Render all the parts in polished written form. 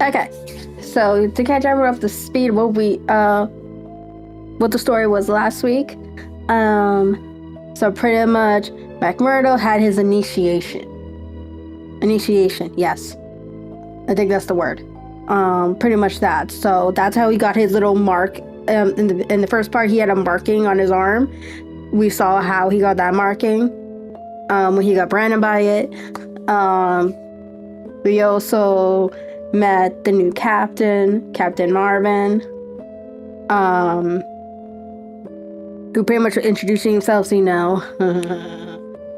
Okay, so to catch everyone up to speed, what the story was last week. So pretty much, McMurdo had his initiation. Initiation, yes. I think that's the word. Pretty much that. So that's how he got his little mark. In the first part, he had a marking on his arm. We saw how he got that marking. When he got branded by it. We also met the new captain, Captain Marvin, who pretty much introducing himself,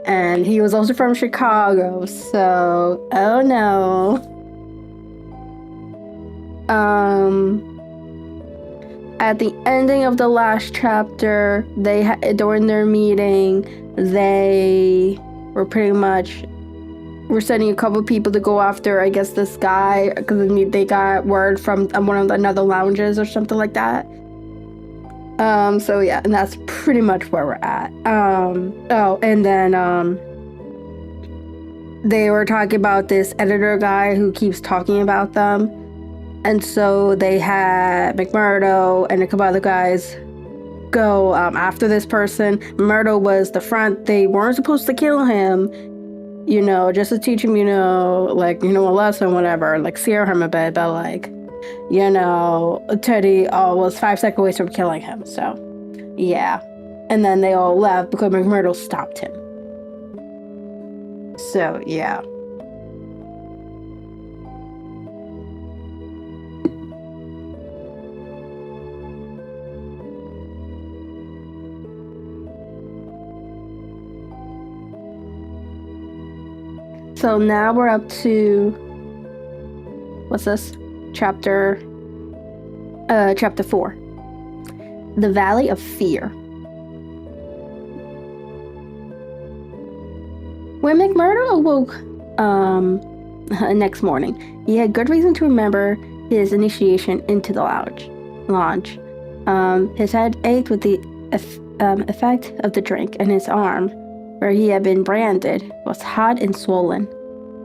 and he was also from Chicago, so, oh no. At the ending of the last chapter, during their meeting, they were pretty much sending a couple of people to go after, I guess, this guy, because they got word from one of the another lounges or something like that. So yeah, and that's pretty much where we're at. And then they were talking about this editor guy who keeps talking about them. And so they had McMurdo and a couple other guys go after this person. McMurdo was the front. They weren't supposed to kill him, just to teach him, a lesson, whatever, like scare him a bit, but Teddy was 5 seconds away from killing him, so yeah. And then they all left because McMurdo stopped him. So yeah. So now we're up to, what's this? Chapter 4. The Valley of Fear. When McMurdo awoke next morning, he had good reason to remember his initiation into the lounge. His head ached with the effect of the drink, and his arm, where he had been branded, was hot and swollen.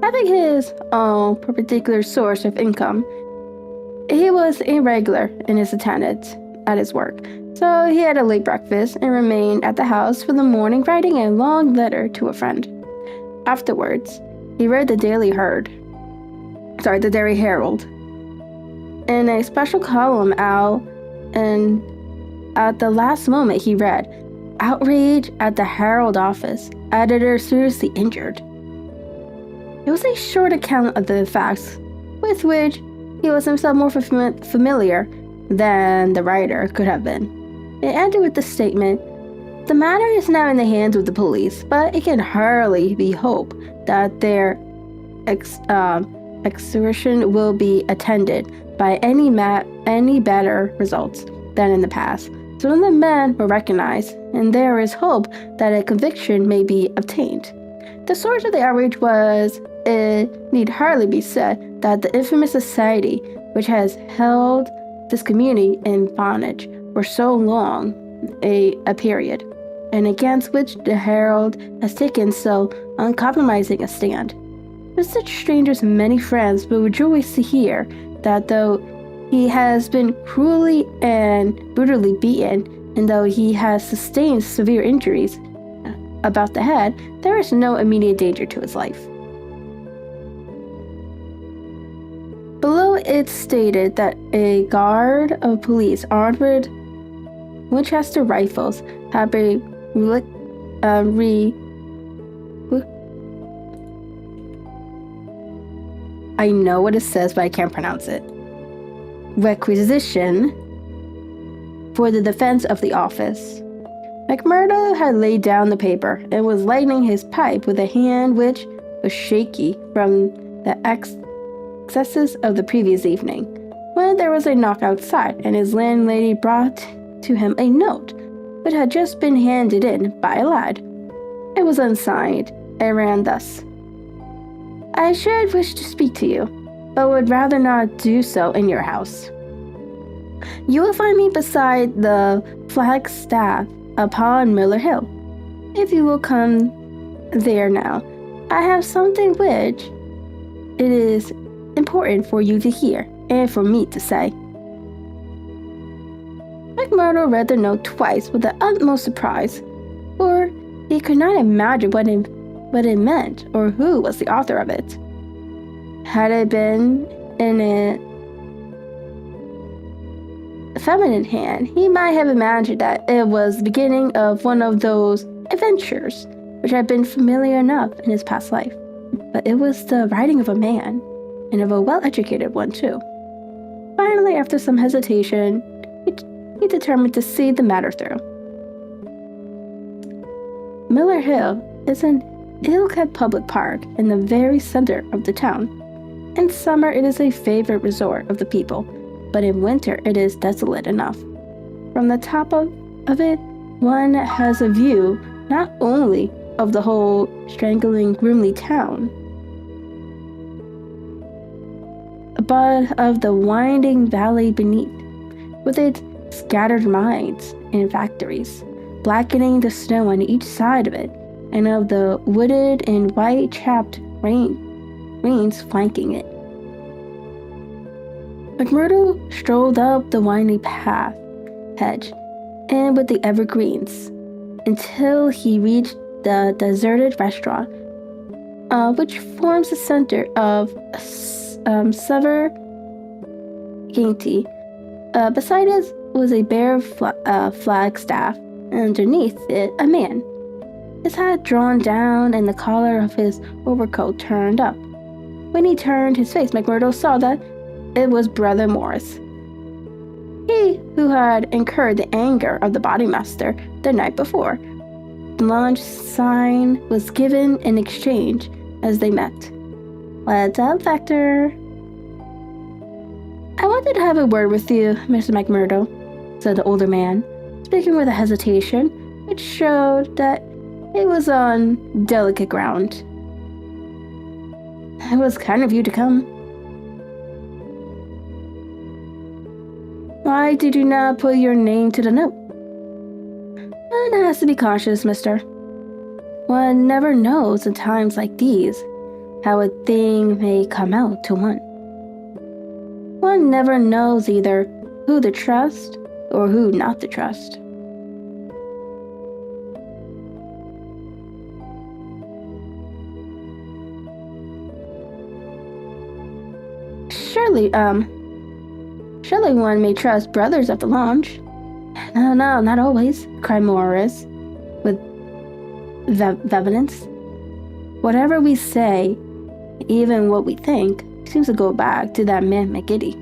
Having his own particular source of income, he was irregular in his attendance at his work, so he had a late breakfast and remained at the house for the morning, writing a long letter to a friend. Afterwards, he read the Daily Herald. In a special column out, and at the last moment he read, "Outrage at the Herald office. Editor seriously injured." It was a short account of the facts, with which he was himself more familiar than the writer could have been. It ended with the statement, "The matter is now in the hands of the police, but it can hardly be hoped that their exertion will be attended by any better results than in the past. Some of the men were recognized, and there is hope that a conviction may be obtained." The source of the outrage was, it need hardly be said, that the infamous society which has held this community in bondage for so long a period, and against which the Herald has taken so uncompromising a stand. With such strangers and many friends will rejoice to hear that though he has been cruelly and brutally beaten, and though he has sustained severe injuries about the head, there is no immediate danger to his life. Below it stated that a guard of police armed with Winchester rifles had been I know what it says, but I can't pronounce it. Requisition for the defense of the office. McMurdo had laid down the paper and was lighting his pipe with a hand which was shaky from the excesses of the previous evening, when there was a knock outside, and his landlady brought to him a note which had just been handed in by a lad. It was unsigned, and ran thus: "I should wish to speak to you, but would rather not do so in your house. You will find me beside the flagstaff upon Miller Hill. If you will come there now, I have something which it is important for you to hear and for me to say. McMurdo read the note twice with the utmost surprise, for he could not imagine what it meant or who was the author of it. Had it been in a feminine hand, he might have imagined that it was the beginning of one of those adventures which had been familiar enough in his past life. But it was the writing of a man, and of a well-educated one too. Finally, after some hesitation, he determined to see the matter through. Miller Hill is an ill-kept public park in the very center of the town. In summer, it is a favorite resort of the people, but in winter, it is desolate enough. From the top of it, one has a view not only of the whole straggling, grimly town, but of the winding valley beneath, with its scattered mines and factories, blackening the snow on each side of it, and of the wooded and white-capped ranges flanking it. McMurdo strolled up the winding hedge, and with the evergreens, until he reached the deserted restaurant, which forms the center of Sever Gainty. Beside it was a bare flagstaff, and underneath it a man, his hat drawn down and the collar of his overcoat turned up. When he turned his face, McMurdo saw that it was Brother Morris, he who had incurred the anger of the bodymaster the night before. The lunch sign was given in exchange as they met. "What's up, Vector?" "I wanted to have a word with you, Mr. McMurdo," said the older man, speaking with a hesitation which showed that it was on delicate ground. "It was kind of you to come." "Why did you not put your name to the note?" "One has to be cautious, mister. One never knows in times like these how a thing may come out to one. One never knows either who to trust or who not to trust." Surely one may trust brothers of the lounge." No, not always," cried Morris with vehemence. "Whatever we say, even what we think, seems to go back to that man McGiddy."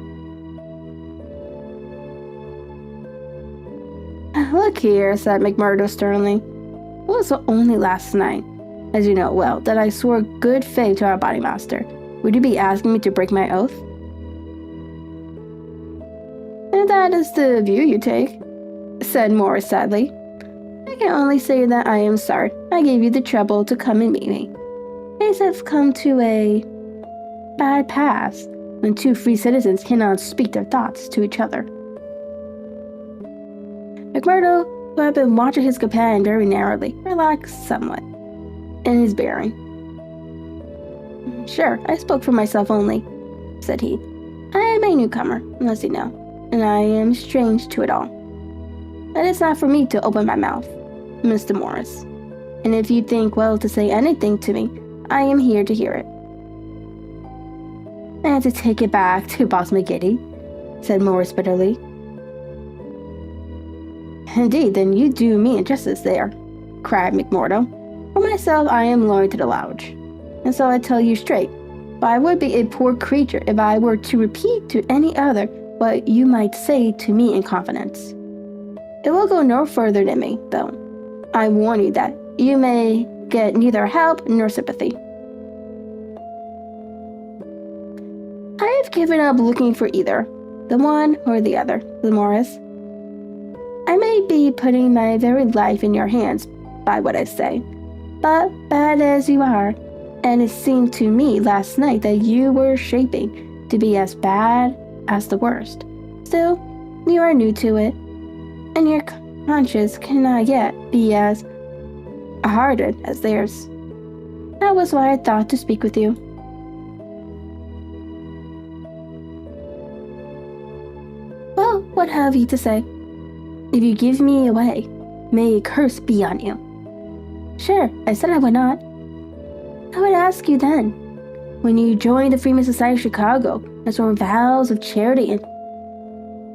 "Look here," said McMurdo sternly. "It was only last night, as you know well, that I swore good faith to our bodymaster. Would you be asking me to break my oath?" "If that is the view you take," said Morris sadly, "I can only say that I am sorry I gave you the trouble to come and meet me. Things have come to a bad pass when two free citizens cannot speak their thoughts to each other." McMurdo, who had been watching his companion very narrowly, relaxed somewhat in his bearing. "Sure, I spoke for myself only," said he. "I am a newcomer, as you know, and I am strange to it all. But it's not for me to open my mouth, Mr. Morris. And if you think well to say anything to me, I am here to hear it." "And to take it back to Boss McGiddy," said Morris bitterly. "Indeed, then you do me injustice there," cried McMurdo. "For myself, I am loyal to the lounge, and so I tell you straight, but I would be a poor creature if I were to repeat to any other what you might say to me in confidence. It will go no further than me, though. I warn you that you may get neither help nor sympathy." "I have given up looking for either, the one or the other," said Morris. "I may be putting my very life in your hands by what I say, but bad as you are, and it seemed to me last night that you were shaping to be as bad as the worst. Still, you are new to it, and your conscience cannot yet be as hardened as theirs. That was why I thought to speak with you." Well, what have you to say? If you give me away, may a curse be on you. Sure, I said I would not. I would ask you then, when you joined the Freeman Society of Chicago and swore vows of charity and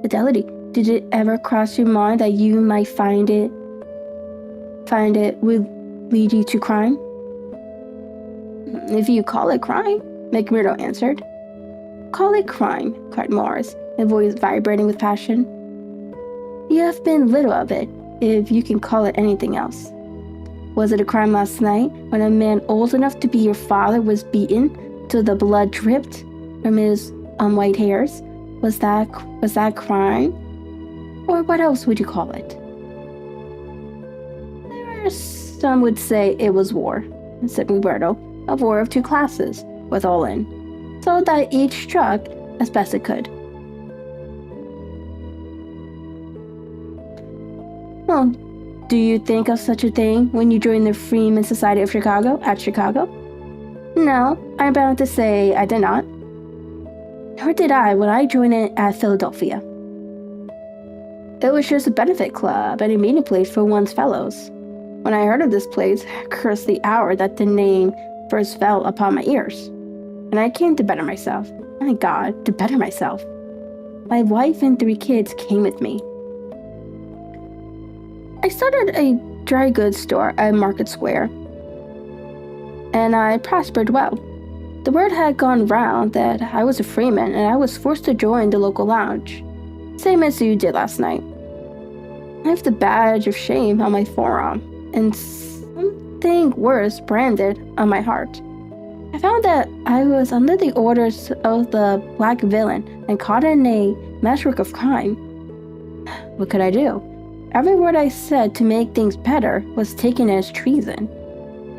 fidelity, did it ever cross your mind that you might find it would lead you to crime? If you call it crime, McMurdo answered. Call it crime, cried Morris, his voice vibrating with passion. You have been little of it, if you can call it anything else. Was it a crime last night when a man old enough to be your father was beaten till the blood dripped from his white hairs? Was that crime? Or what else would you call it? Some would say it was war, said Roberto, a war of two classes, with all in, so that each struck as best it could. Well, do you think of such a thing when you joined the Freeman Society of Chicago at Chicago? No, I'm bound to say I did not. Nor did I when I joined it at Philadelphia. It was just a benefit club and a meeting place for one's fellows. When I heard of this place, I cursed the hour that the name first fell upon my ears. And I came to better myself. My God, to better myself. My wife and 3 kids came with me. I started a dry goods store at Market Square, and I prospered well. The word had gone round that I was a freeman, and I was forced to join the local lounge, same as you did last night. I have the badge of shame on my forearm, and something worse branded on my heart. I found that I was under the orders of the black villain and caught in a meshwork of crime. What could I do? Every word I said to make things better was taken as treason,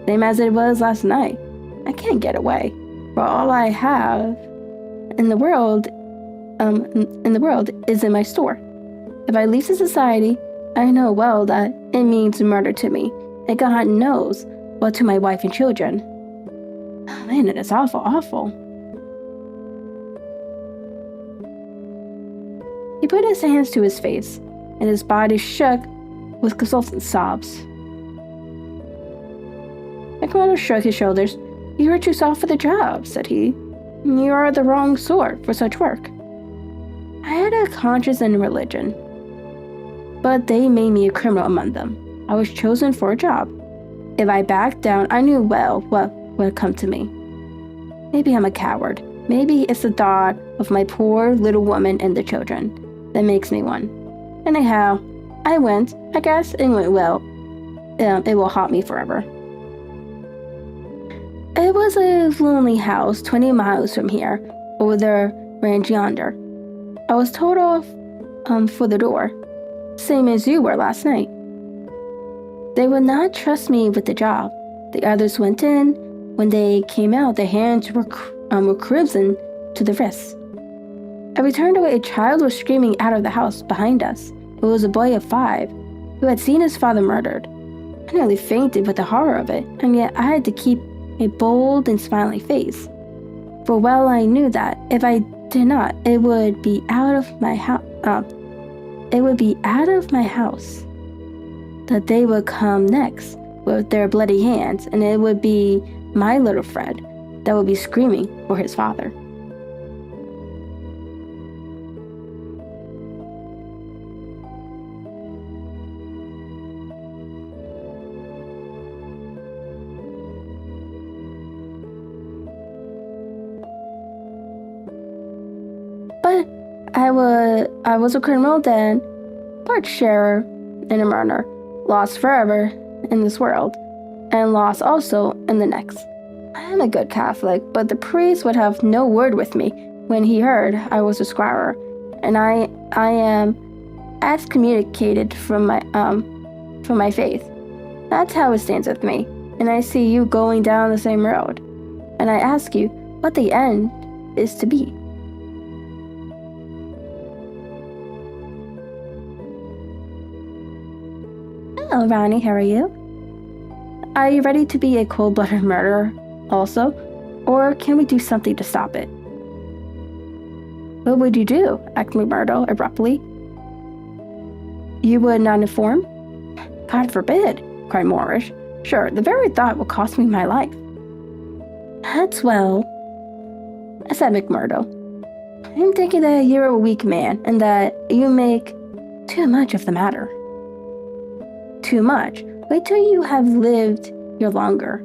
same as it was last night. I can't get away, for all I have in the world is in my store. If I leave the society, I know well that it means murder to me, and God knows what to my wife and children. Oh, man, it is awful, awful. He put his hands to his face, and his body shook with convulsive sobs. McMurdo shrugged his shoulders. You are too soft for the job, said he. You are the wrong sort for such work. I had a conscience and religion, but they made me a criminal among them. I was chosen for a job. If I backed down, I knew well what would come to me. Maybe I'm a coward. Maybe it's the thought of my poor little woman and the children that makes me one. Anyhow, I went. I guess it went well. It will haunt me forever. It was a lonely house 20 miles from here, over the ranch yonder. I was told off for the door, same as you were last night. They would not trust me with the job. The others went in. When they came out, their hands were crimson to the wrists. As we turned away, a child was screaming out of the house behind us. It was a boy of 5 who had seen his father murdered. I nearly fainted with the horror of it, and yet I had to keep a bold and smiling face. For well I knew that if I did not, it would be out of my house. That they would come next with their bloody hands, and it would be my little Fred that would be screaming for his father. But I was a criminal then, part sharer in a murder, lost forever in this world, and lost also in the next. I am a good Catholic, but the priest would have no word with me when he heard I was a squire, and I am excommunicated from my faith. That's how it stands with me, and I see you going down the same road, and I ask you what the end is to be. Hello, Ronnie, how are you? Are you ready to be a cold-blooded murderer also? Or can we do something to stop it? What would you do? asked McMurdo abruptly. You would not inform? God forbid, cried Morris. Sure, the very thought will cost me my life. That's well, said McMurdo. I'm thinking that you're a weak man and that you make too much of the matter. Too much? Wait till you have lived here longer.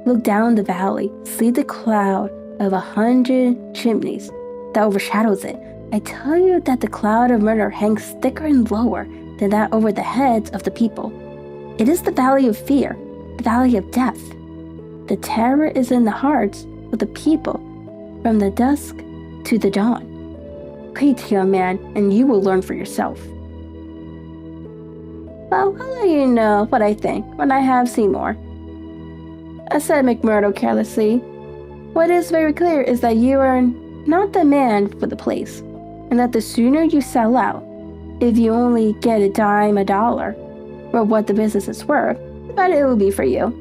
Look down the valley, see the cloud of 100 chimneys that overshadows it. I tell you that the cloud of murder hangs thicker and lower than that over the heads of the people. It is the valley of fear, the valley of death. The terror is in the hearts of the people from the dusk to the dawn. Wait, young man, and you will learn for yourself. Well, I'll let you know what I think when I have seen more, said McMurdo carelessly. What is very clear is that you are not the man for the place, and that the sooner you sell out, if you only get a dime a dollar for what the business is worth, the better it will be for you.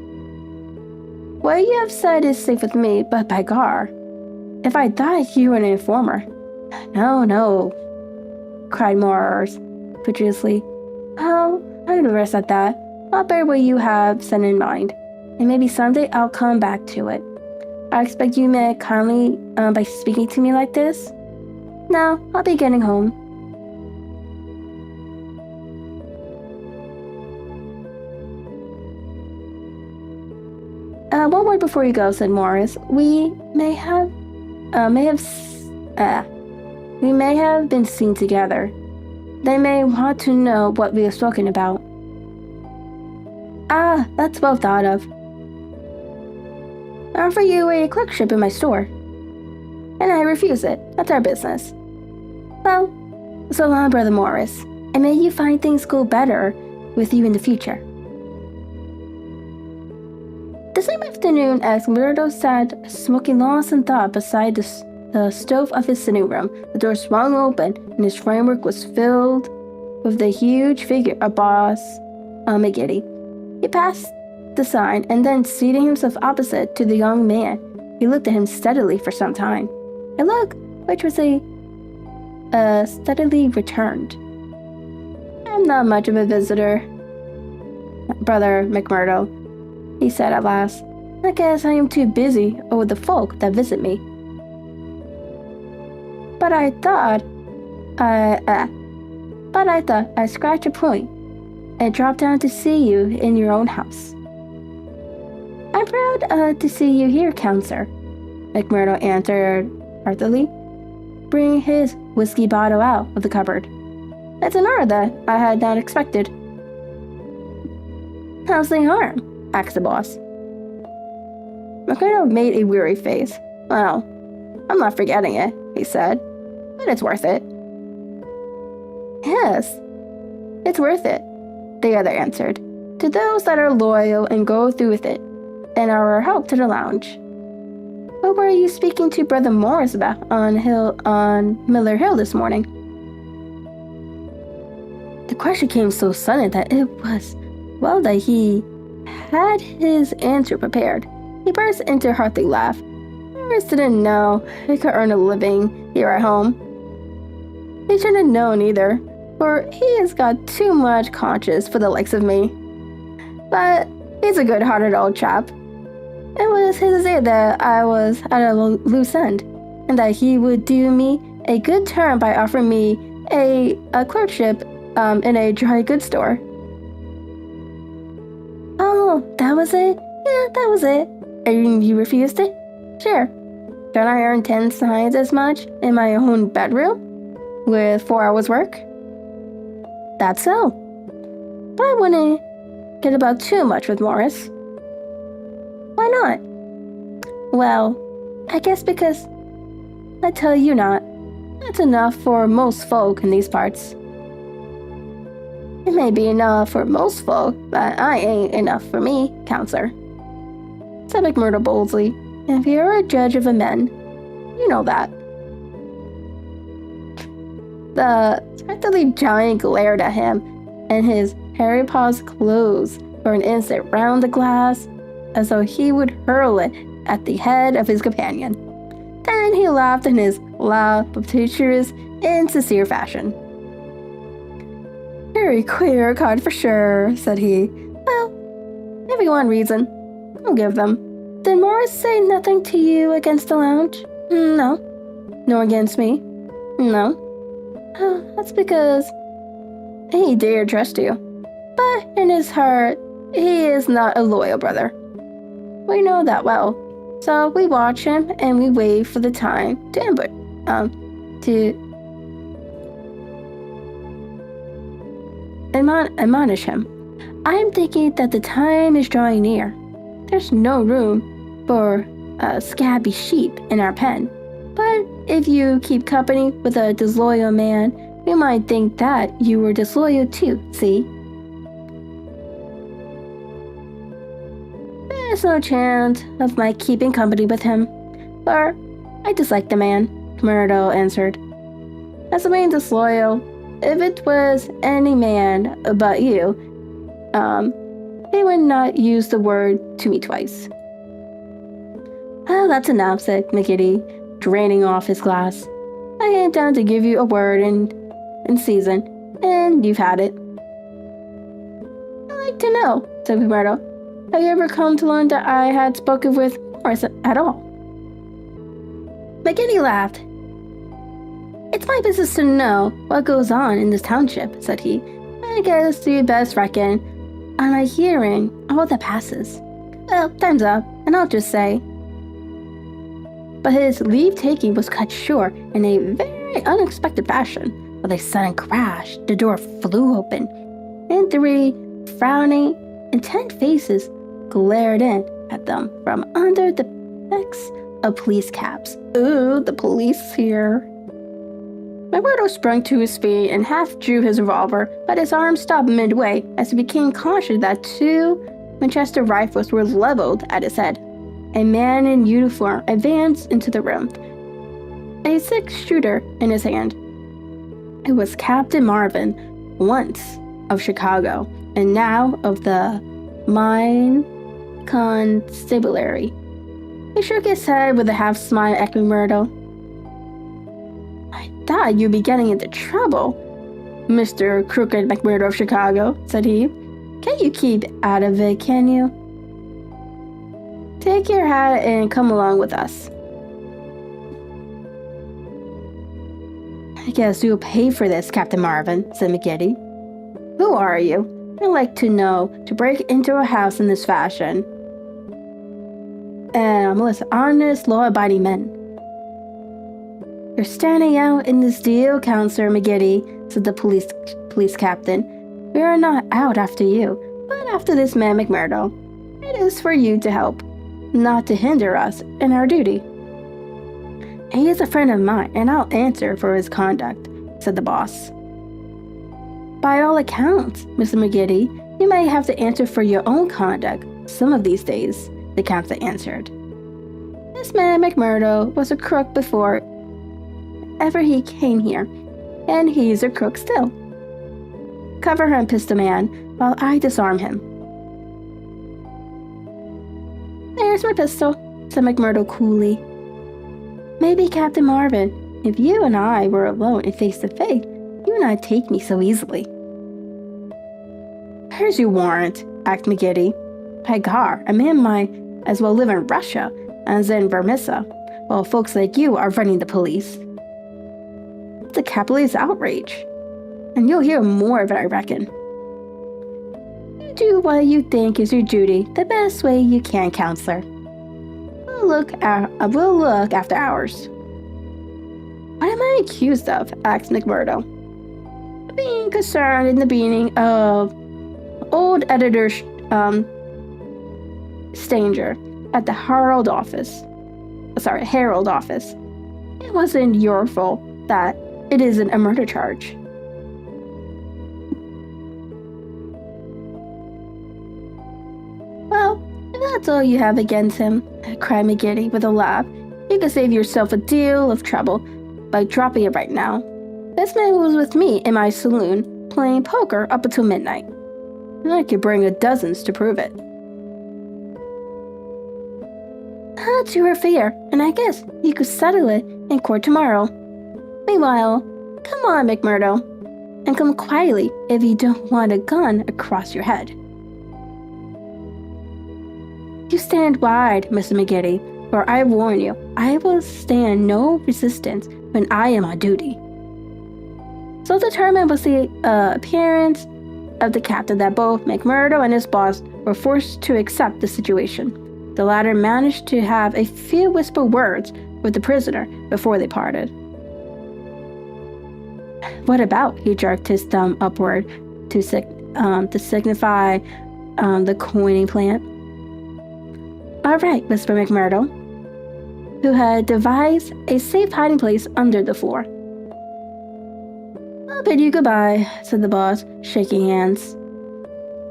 What you have said is safe with me, but by gar, if I thought you were an informer. No, cried Morris piteously. Oh, I'm nervous at that. I'll bear what you have set in mind, and maybe someday I'll come back to it. I expect you may kindly by speaking to me like this. No, I'll be getting home. One word before you go, said Morris. We may have been seen together. They may want to know what we have spoken about. Ah, that's well thought of. I offer you a clerkship in my store, and I refuse it. That's our business. Well, so long, Brother Morris, and may you find things go better with you in the future. The same afternoon, as Murdo sat smoking lost in thought beside the stove of his sitting room, the door swung open, and his framework was filled with the huge figure of Boss McGiddy. He passed the sign, and then seating himself opposite to the young man, he looked at him steadily for some time. A look which was steadily returned. I'm not much of a visitor, Brother McMurdo, he said at last. I guess I am too busy with the folk that visit me. But I thought I'd scratch a point and drop down to see you in your own house. I'm proud to see you here, Counselor, McMurdo answered heartily, bringing his whiskey bottle out of the cupboard. It's an honor that I had not expected. How's the harm? Asked the boss. McMurdo made a weary face. Well, I'm not forgetting it, he said, but it's worth it. Yes, it's worth it, the other answered, to those that are loyal and go through with it, and are a help to the lounge. What were you speaking to Brother Morris about on Miller Hill this morning? The question came so sudden that it was well that he had his answer prepared. He burst into a hearty laugh. Morris didn't know he could earn a living here at home. He shouldn't have known either, for he has got too much conscience for the likes of me. But he's a good-hearted old chap. It was his idea that I was at a loose end, and that he would do me a good turn by offering me a clerkship in a dry goods store. Oh, that was it? Yeah, that was it. And you refused it? Sure. Don't I earn 10 times as much in my own bedroom with 4 hours work? That's so. But I wouldn't get about too much with Morris. Why not? Well, I guess because I tell you not. That's enough for most folk in these parts. It may be enough for most folk, but I ain't enough for me, Counselor, said McMurdo boldly. If you're a judge of a men, you know that. The spectacly giant glared at him, and his hairy paws closed for an instant round the glass, as though he would hurl it at the head of his companion. Then he laughed in his loud, boisterous, insincere fashion. very queer card for sure, said he. Well, everyone reason. I'll give them. Did Morris say nothing to you against the lounge? No. Nor against me? No. Oh, that's because he dare trust you. But in his heart, he is not a loyal brother. We know that well. So we watch him and we wait for the time to admonish him. I'm thinking that the time is drawing near. There's no room for a scabby sheep in our pen. But if you keep company with a disloyal man, we might think that you were disloyal too, see? There's no chance of my keeping company with him, for I dislike the man, Myrtle answered. As a man disloyal, if it was any man but you, he would not use the word to me twice. Oh, that's enough, said McGiddy, draining off his glass. I came down to give you a word in season, and you've had it. I'd like to know, said Myrtle. Have you ever come to learn that I had spoken with Morris at all? McGiddy laughed. It's my business to know what goes on in this township, said he. I guess you best reckon on my hearing all that passes. Well, time's up, and I'll just say. But his leave-taking was cut short in a very unexpected fashion. With a sudden crash, the door flew open, and 3 frowning, intent faces glared in at them from under the backs of police caps. Ooh, the police here. McMurdo sprung to his feet and half drew his revolver, but his arm stopped midway as he became conscious that 2 Winchester rifles were leveled at his head. A man in uniform advanced into the room, a 6-shooter in his hand. It was Captain Marvin, once of Chicago, and now of the Mine Constabulary. He shook his head with a half-smile at McMurdo. I thought you'd be getting into trouble, Mr. Crooked McMurdo of Chicago, said he. Can't you keep out of it, can you? Take your hat and come along with us. I guess you'll pay for this, Captain Marvin, said McGiddy. Who are you? I'd like to know to break into a house in this fashion. And I'm with honest, law-abiding men. You're standing out in this deal, Counselor McGiddy, said the police captain. We are not out after you, but after this man McMurdo. It is for you to help, not to hinder us in our duty. He is a friend of mine, and I'll answer for his conduct, said the boss. By all accounts, Mr. McGiddy, you may have to answer for your own conduct some of these days, the captain answered. This man McMurdo was a crook before ever he came here, and he's a crook still. Cover him, pistol man, while I disarm him. There's my pistol, said McMurdo coolly. Maybe, Captain Marvin, if you and I were alone and face-to-face, you would not take me so easily. Here's your warrant, asked McGiddy. By gar, a man might as well live in Russia as in Vermissa, while folks like you are running the police. It's a capitalist outrage, and you'll hear more of it, I reckon. You do what you think is your duty the best way you can, Counselor. We'll look after ours. What am I accused of? Asked McMurdo. Being concerned in the beating of old editor Stanger at the Herald office. It wasn't your fault that it isn't a murder charge. Well, if that's all you have against him, cried McGiddy with a laugh, you can save yourself a deal of trouble by dropping it right now. This man was with me in my saloon, playing poker up until midnight. And I could bring dozens to prove it. That's your affair, and I guess you could settle it in court tomorrow. Meanwhile, come on, McMurdo, and come quietly if you don't want a gun across your head. You stand wide, Mr. McGiddy, for I warn you, I will stand no resistance when I am on duty. So determined was the appearance of the captain that both McMurdo and his boss were forced to accept the situation. The latter managed to have a few whispered words with the prisoner before they parted. What about? He jerked his thumb upward to signify the coining plant. All right, Mr. McMurdo, who had devised a safe hiding place under the floor. I'll bid you goodbye, said the boss, shaking hands.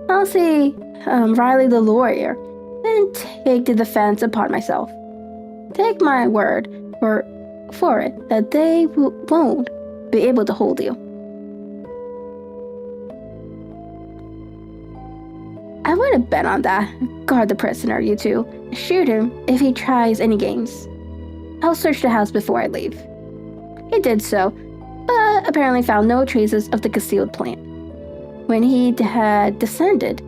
I'll see Riley the lawyer, and take the defense upon myself. Take my word for it that they won't be able to hold you. I wouldn't bet on that. Guard the prisoner, you two. Shoot him if he tries any games. I'll search the house before I leave. He did so, but apparently found no traces of the concealed plant. When he had descended,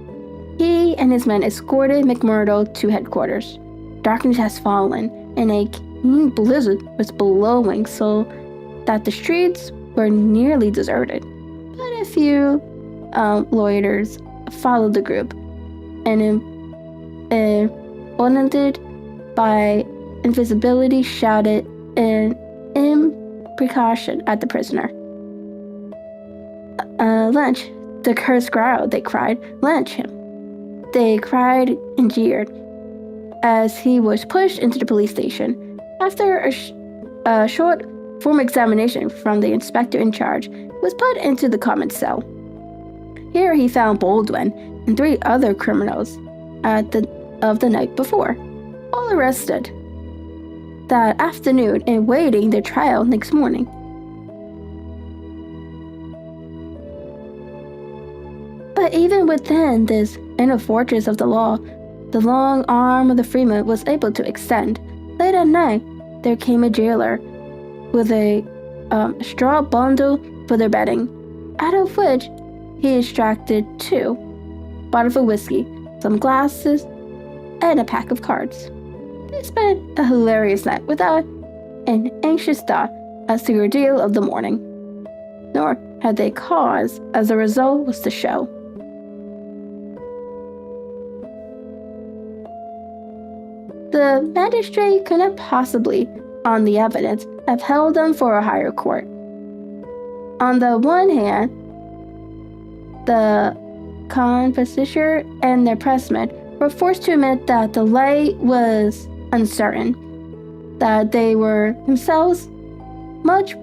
he and his men escorted McMurdo to headquarters. Darkness has fallen, and a keen blizzard was blowing so that the streets were nearly deserted. But a few loiterers followed the group, and emboldened by invisibility, shouted an imprecation at the prisoner. Lynch, the cursed growled, they cried. Lynch him. They cried and jeered as he was pushed into the police station. After a short formal examination from the inspector in charge, he was put into the common cell. Here he found Baldwin and 3 other criminals of the night before, all arrested that afternoon and waiting their trial next morning. But even within this inner fortress of the law, the long arm of the freeman was able to extend. Late at night, there came a jailer with a straw bundle for their bedding, out of which he extracted 2 bottles of whiskey, some glasses, and a pack of cards. They spent a hilarious night without an anxious thought as to the ordeal of the morning, nor had they cause, as the result was to show. The magistrate could not possibly, on the evidence, have held them for a higher court. On the one hand, the confessor and their pressmen were forced to admit that the light was uncertain, that they were themselves much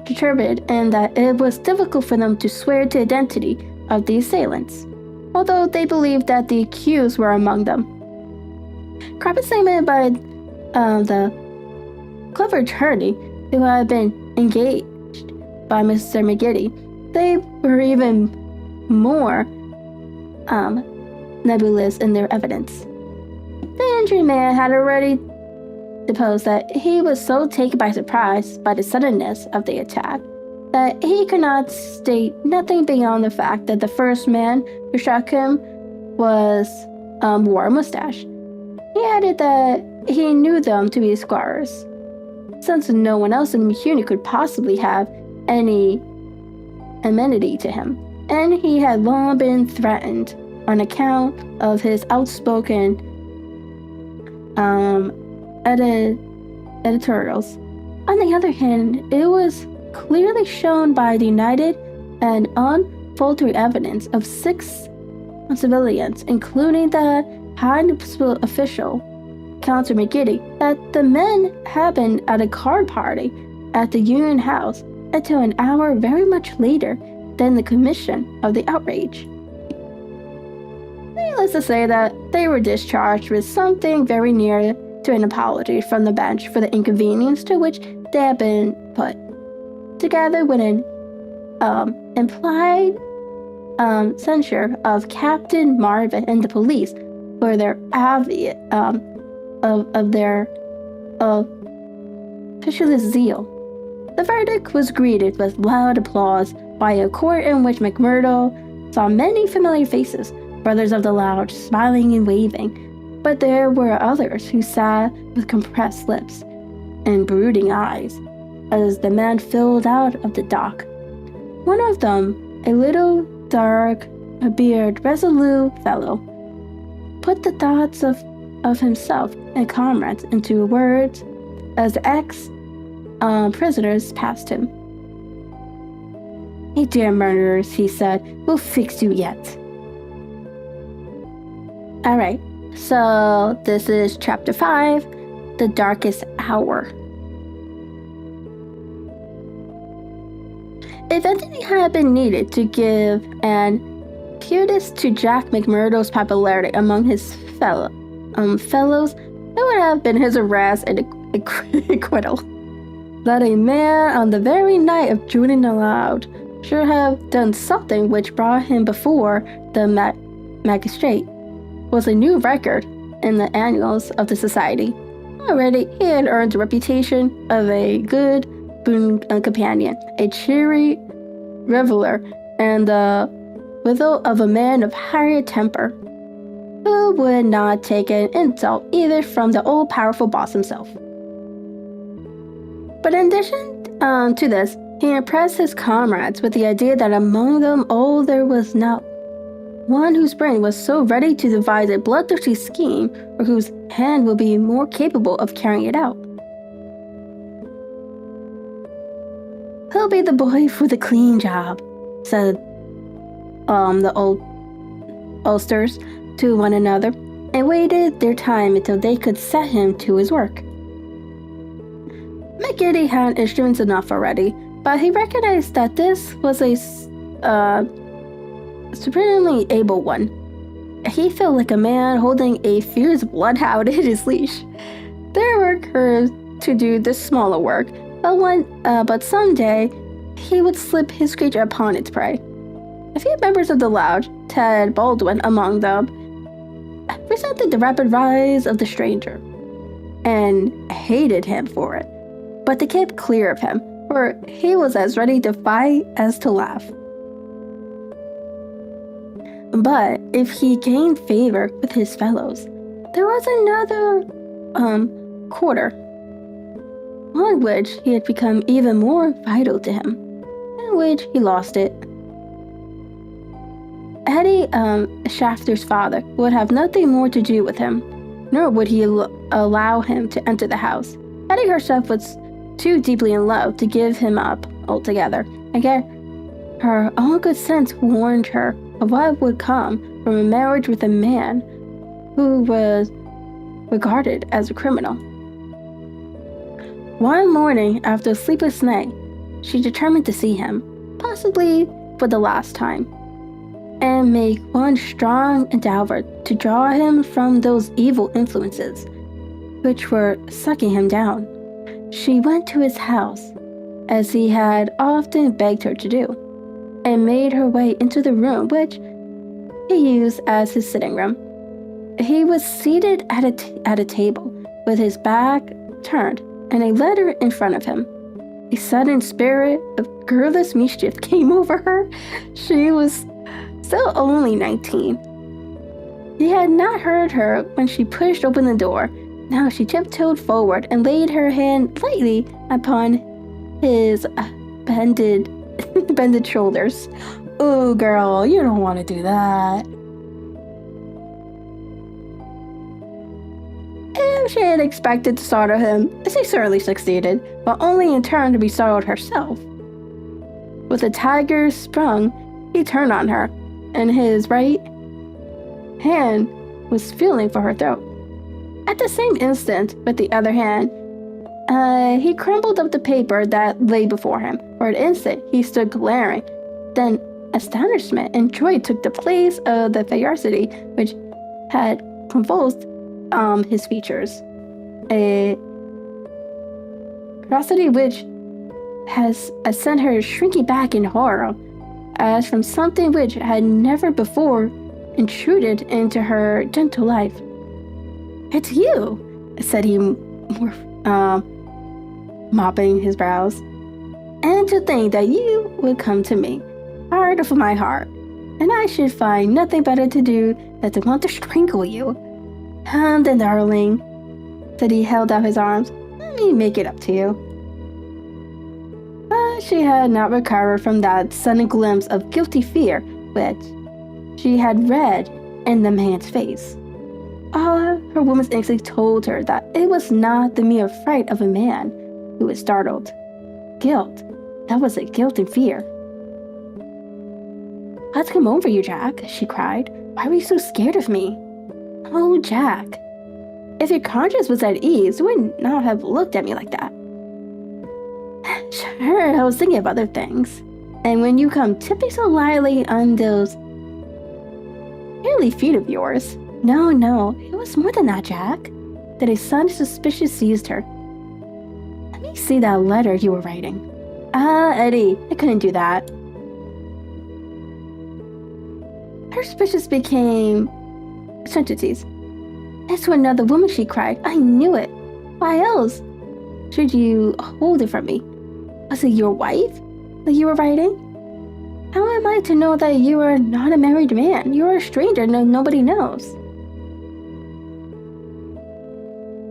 perturbed, and that it was difficult for them to swear to the identity of the assailants, although they believed that the accused were among them. Correct statement by the clever attorney who had been engaged by Mr. McGiddy, they were even more nebulous in their evidence. The injured man had already deposed that he was so taken by surprise by the suddenness of the attack that he could not state nothing beyond the fact that the first man who struck him wore a mustache. He added that he knew them to be squires, since no one else in the unit could possibly have any amenity to him, and he had long been threatened on account of his outspoken editorials. On the other hand, it was clearly shown by the united and unfaltering evidence of 6 civilians, including the high official, Counselor McGiddy, that the men had been at a card party at the Union House until an hour very much later than the commission of the outrage. Needless to say that they were discharged with something very near to an apology from the bench for the inconvenience to which they had been put, together with an implied censure of Captain Marvin and the police for their of their officialist zeal. The verdict was greeted with loud applause by a court in which McMurdo saw many familiar faces, brothers of the Loud, smiling and waving, but there were others who sat with compressed lips and brooding eyes as the man filed out of the dock. One of them, a little dark-bearded, resolute fellow, put the thoughts of himself and comrades into words as the ex-prisoners passed him. "You dear murderers," he said, "we'll fix you yet." Alright, so this is Chapter 5, The Darkest Hour. If anything had been needed to give an impetus to Jack McMurdo's popularity among his fellows, it would have been his arrest and acquittal. That a man on the very night of joining the Loud should have done something which brought him before the magistrate was a new record in the annals of the society. Already he had earned the reputation of a good boon companion, a cheery reveler, and the withal of a man of higher temper, who would not take an insult either from the old powerful boss himself. But in addition to this, he impressed his comrades with the idea that among them all there was not one whose brain was so ready to devise a bloodthirsty scheme, or whose hand would be more capable of carrying it out. "He'll be the boy for the clean job," said the old oldsters to one another, and waited their time until they could set him to his work. McGiddy had instruments enough already, but he recognized that this was a supremely able one. He felt like a man holding a fierce bloodhound in his leash. There were curves to do this smaller work, but someday he would slip his creature upon its prey. A few members of the Loud, Ted Baldwin among them, resented the rapid rise of the stranger and hated him for it, but they kept clear of him, for he was as ready to fight as to laugh. But if he gained favor with his fellows, there was another quarter, on which he had become even more vital to him, in which he lost it. Eddie Shafter's father would have nothing more to do with him, nor would he allow him to enter the house. Eddie herself was too deeply in love to give him up altogether, and yet her own good sense warned her of what would come from a marriage with a man who was regarded as a criminal. One morning, after a sleepless night, she determined to see him, possibly for the last time, and make one strong endeavor to draw him from those evil influences which were sucking him down. She went to his house, as he had often begged her to do, and made her way into the room which he used as his sitting room. He was seated at a table with his back turned and a letter in front of him. A sudden spirit of girlish mischief came over her. She was still only 19. He had not heard her when she pushed open the door. Now she tiptoed forward and laid her hand lightly upon his bended shoulders. "Ooh, girl, you don't want to do that." If she had expected to startle him, she certainly succeeded, but only in turn to be startled herself. With a tiger's sprung, he turned on her, and his right hand was feeling for her throat. At the same instant, with the other hand, he crumpled up the paper that lay before him. For an instant, he stood glaring. Then astonishment and joy took the place of the ferocity which had convulsed his features. A ferocity which has sent her shrinking back in horror, as from something which had never before intruded into her gentle life. "It's you," said he, mopping his brows. And to think that you would come to me, heart of my heart, and I should find nothing better to do than to want to strangle you. Then, darling, said he held out his arms, let me make it up to you. But she had not recovered from that sudden glimpse of guilty fear which she had read in the man's face. Her woman's instinct told her that it was not the mere fright of a man who was startled. Guilt. That was it, guilt and fear. What's come over you, Jack? She cried. Why were you so scared of me? Oh, Jack. If your conscience was at ease, you would not have looked at me like that. Sure, I was thinking of other things. And when you come tipping so lightly on those nearly feet of yours. No, it was more than that, Jack. That a sudden suspicion seized her. Let me see that letter you were writing. Eddie, I couldn't do that. Her suspicions became certainties. It's to another woman, she cried. I knew it. Why else should you hold it from me? Was it your wife that you were writing? How am I to know that you are not a married man? You are a stranger, nobody knows.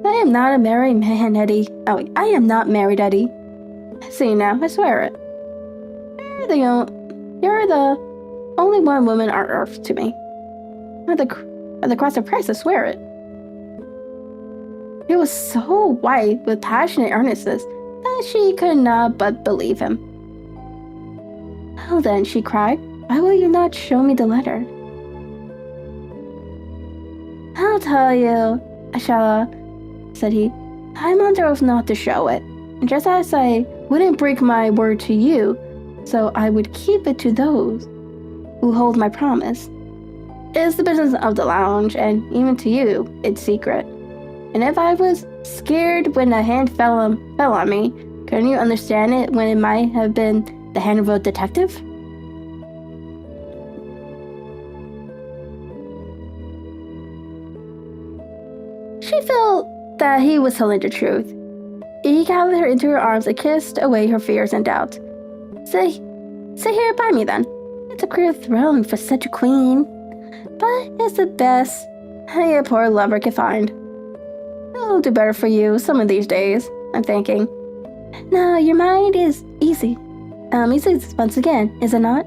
I am not a married man, Eddie. Oh, wait, I am not married, Eddie. See now, I swear it. You're the only one woman on earth to me. At the cross of Christ, I swear it. He was so white with passionate earnestness that she could not but believe him. Well then, she cried, why will you not show me the letter? I'll tell you, Ashella, said he. I'm under oath not to show it, just as I wouldn't break my word to you, so I would keep it to those who hold my promise. It's the business of the lounge, and even to you, it's secret. And if I was scared when a hand fell on me, couldn't you understand it when it might have been the hand of a detective? She felt that he was telling the truth. He gathered her into her arms and kissed away her fears and doubts. Sit here by me then. It's a queer throne for such a queen, but it's the best your poor lover can find. It'll do better for you some of these days, I'm thinking. Now, your mind is easy. Easy once again, is it not?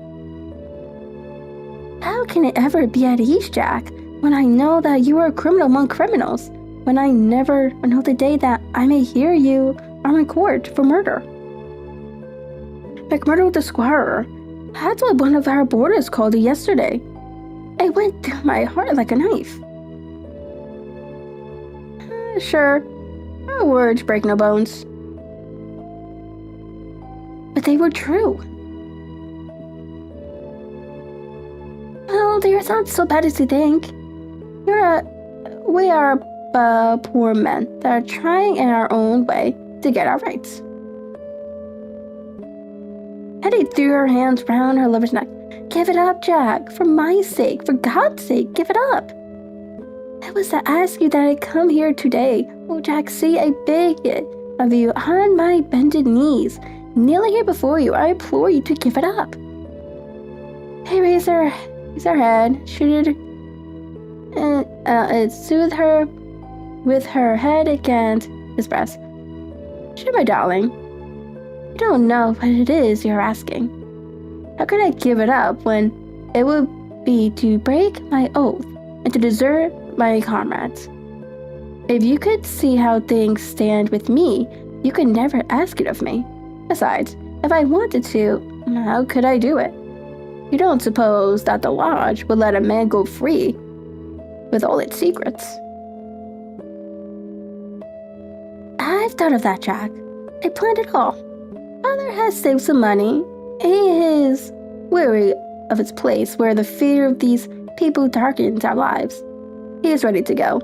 How can it ever be at ease, Jack, when I know that you are a criminal among criminals? When I never know the day that I may hear you are in court for murder. Like murder with the squire. That's what one of our boarders called it yesterday. It went through my heart like a knife. Sure, our words break no bones. But they were true. Well, dear, it's not so bad as you think. We are poor men that are trying in our own way to get our rights. Eddie threw her hands round her lover's neck. Give it up, Jack. For my sake, for God's sake, give it up. It was to ask you that I come here today. Oh, Jack, see, I beg it of you on my bended knees. Kneeling here before you, I implore you to give it up. He raised her head, shooted it soothed her with her head against his breast. Sure, my darling, you don't know what it is you're asking. How could I give it up when it would be to break my oath and to desert my comrades? If you could see how things stand with me, you could never ask it of me. Besides, if I wanted to, how could I do it? You don't suppose that the lodge would let a man go free with all its secrets? I've thought of that, Jack. I planned it all. Father has saved some money. He is weary of his place where the fear of these people darkens our lives. He is ready to go.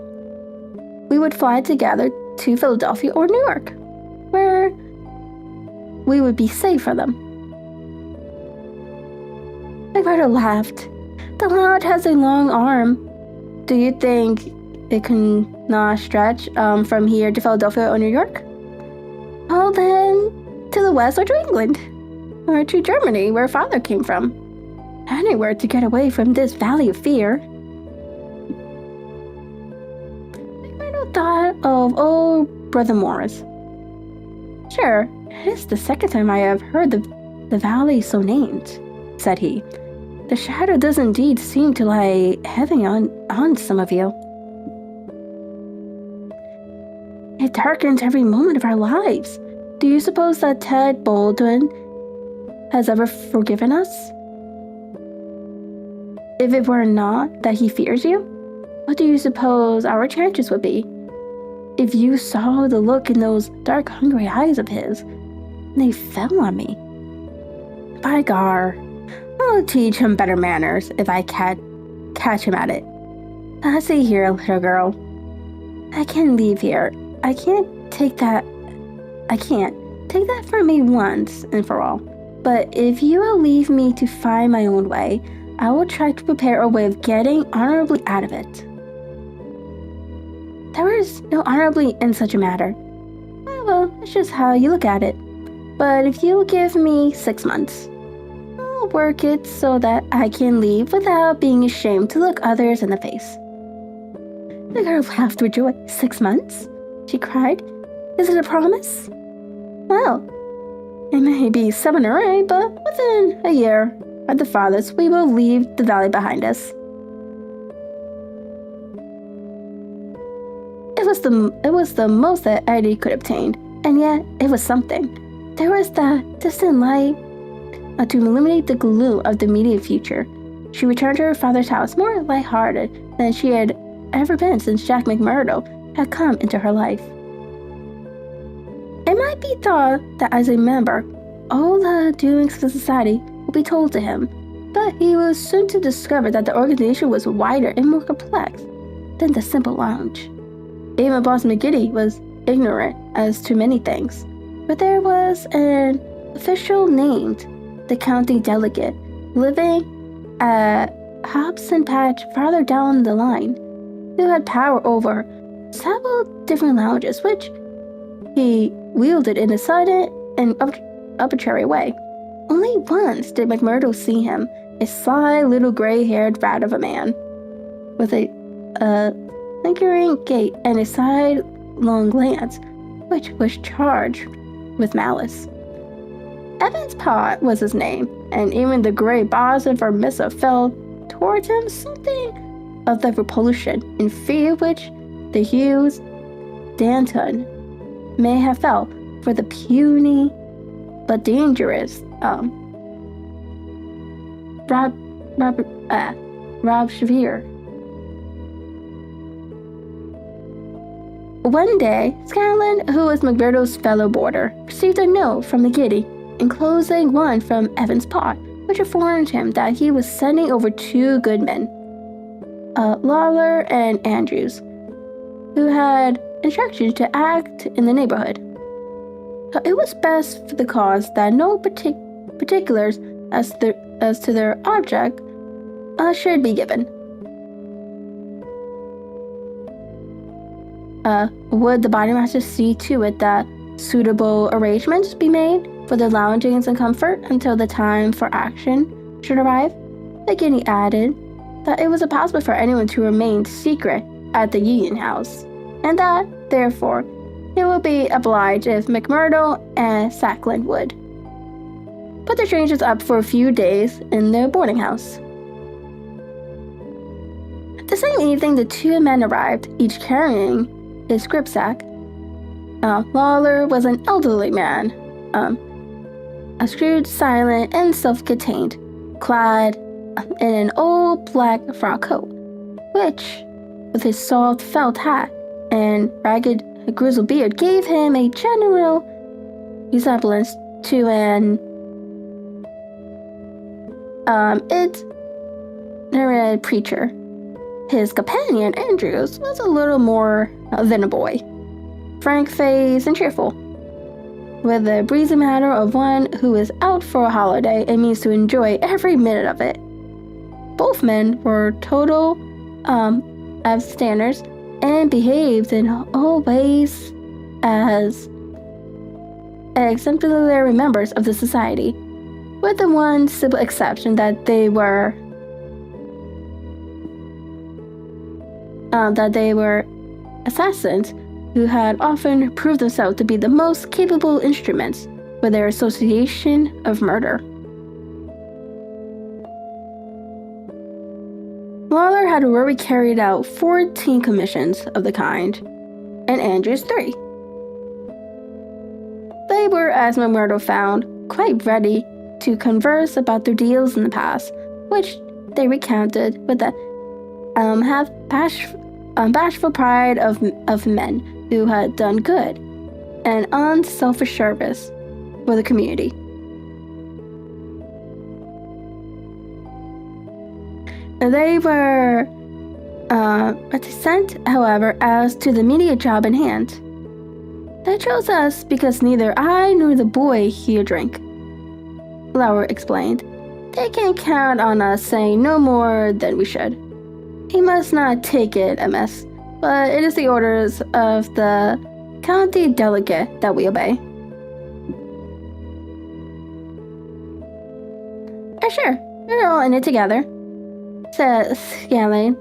We would fly together to Philadelphia or New York, where we would be safe from them. My brother laughed. The lodge has a long arm. Do you think it can not stretch from here to Philadelphia or New York? Well then, to to the west or to England, or to Germany, where father came from. Anywhere to get away from this valley of fear. McMurdo thought of old Brother Morris. Sure, it is the second time I have heard the valley so named, said he. The shadow does indeed seem to lie heavy on some of you. It darkens every moment of our lives. Do you suppose that Ted Baldwin has ever forgiven us? If it were not that he fears you, what do you suppose our chances would be? If you saw the look in those dark, hungry eyes of his, and they fell on me. By gar, I'll teach him better manners if I catch him at it. See here, little girl. I can't leave here. I can't take that from me once and for all. But if you will leave me to find my own way, I will try to prepare a way of getting honorably out of it. There is no honorably in such a matter. Well, that's just how you look at it. But if you'll give me 6 months, I'll work it so that I can leave without being ashamed to look others in the face. The girl laughed with joy. 6 months? She cried. Is it a promise? Well, it may be 7 or 8, but within a year, at the farthest, we will leave the valley behind us. It was the most that Eddie could obtain, and yet it was something. There was the distant light to illuminate the gloom of the immediate future. She returned to her father's house more lighthearted than she had ever been since Jack McMurdo had come into her life. It might be thought that as a member, all the doings of the society would be told to him, but he was soon to discover that the organization was wider and more complex than the simple lounge. Even Boss McGiddy was ignorant as to many things, but there was an official named the county delegate living at Hobson Patch farther down the line, who had power over several different lounges, which he wielded in a sudden and arbitrary way. Only once did McMurdo see him, a sly little gray-haired rat of a man, with a lingering gait and a sidelong glance, which was charged with malice. Evans Pott was his name, and even the gray boss of Vermissa felt towards him something of the repulsion and fear which the Hughes Danton may have felt for the puny but dangerous Rob Shavir. One day, Scanlon, who was McMurdo's fellow boarder, received a note from McGiddy, enclosing one from Evans Pott, which informed him that he was sending over 2 good men, Lawler and Andrews, who had instructions to act in the neighborhood. So it was best for the cause that no particulars as to their object should be given. Would the bodymaster see to it that suitable arrangements be made for their loungings and comfort until the time for action should arrive? McGiddy added that it was impossible for anyone to remain secret at the Union House, and that, therefore, it would be obliged if McMurdo and Sacklin would put the strangers up for a few days in their boarding house. The same evening, the 2 men arrived, each carrying his gripsack. Lawler was an elderly man, a shrewd, silent, and self-contained, clad in an old black frock coat, which, with his soft felt hat and ragged grizzled beard, gave him a general resemblance to an itinerant preacher. His companion, Andrews, was a little more than a boy, frank-faced and cheerful, with the breezy manner of one who is out for a holiday and means to enjoy every minute of it. Both men were total abstainers and behaved in all ways as exemplary members of the society, with the one simple exception that they were assassins who had often proved themselves to be the most capable instruments for their association of murder. Lawler had already carried out 14 commissions of the kind, and Andrews 3. They were, as McMurdo found, quite ready to converse about their deals in the past, which they recounted with the bashful pride of men who had done good and unselfish service for the community. They were reticent, however, as to the immediate job in hand. They chose us because neither I nor the boy here drink, Lauer explained. They can count on us saying no more than we should. He must not take it amiss, but it is the orders of the county delegate that we obey. Sure, we're all in it together, said Scanlon,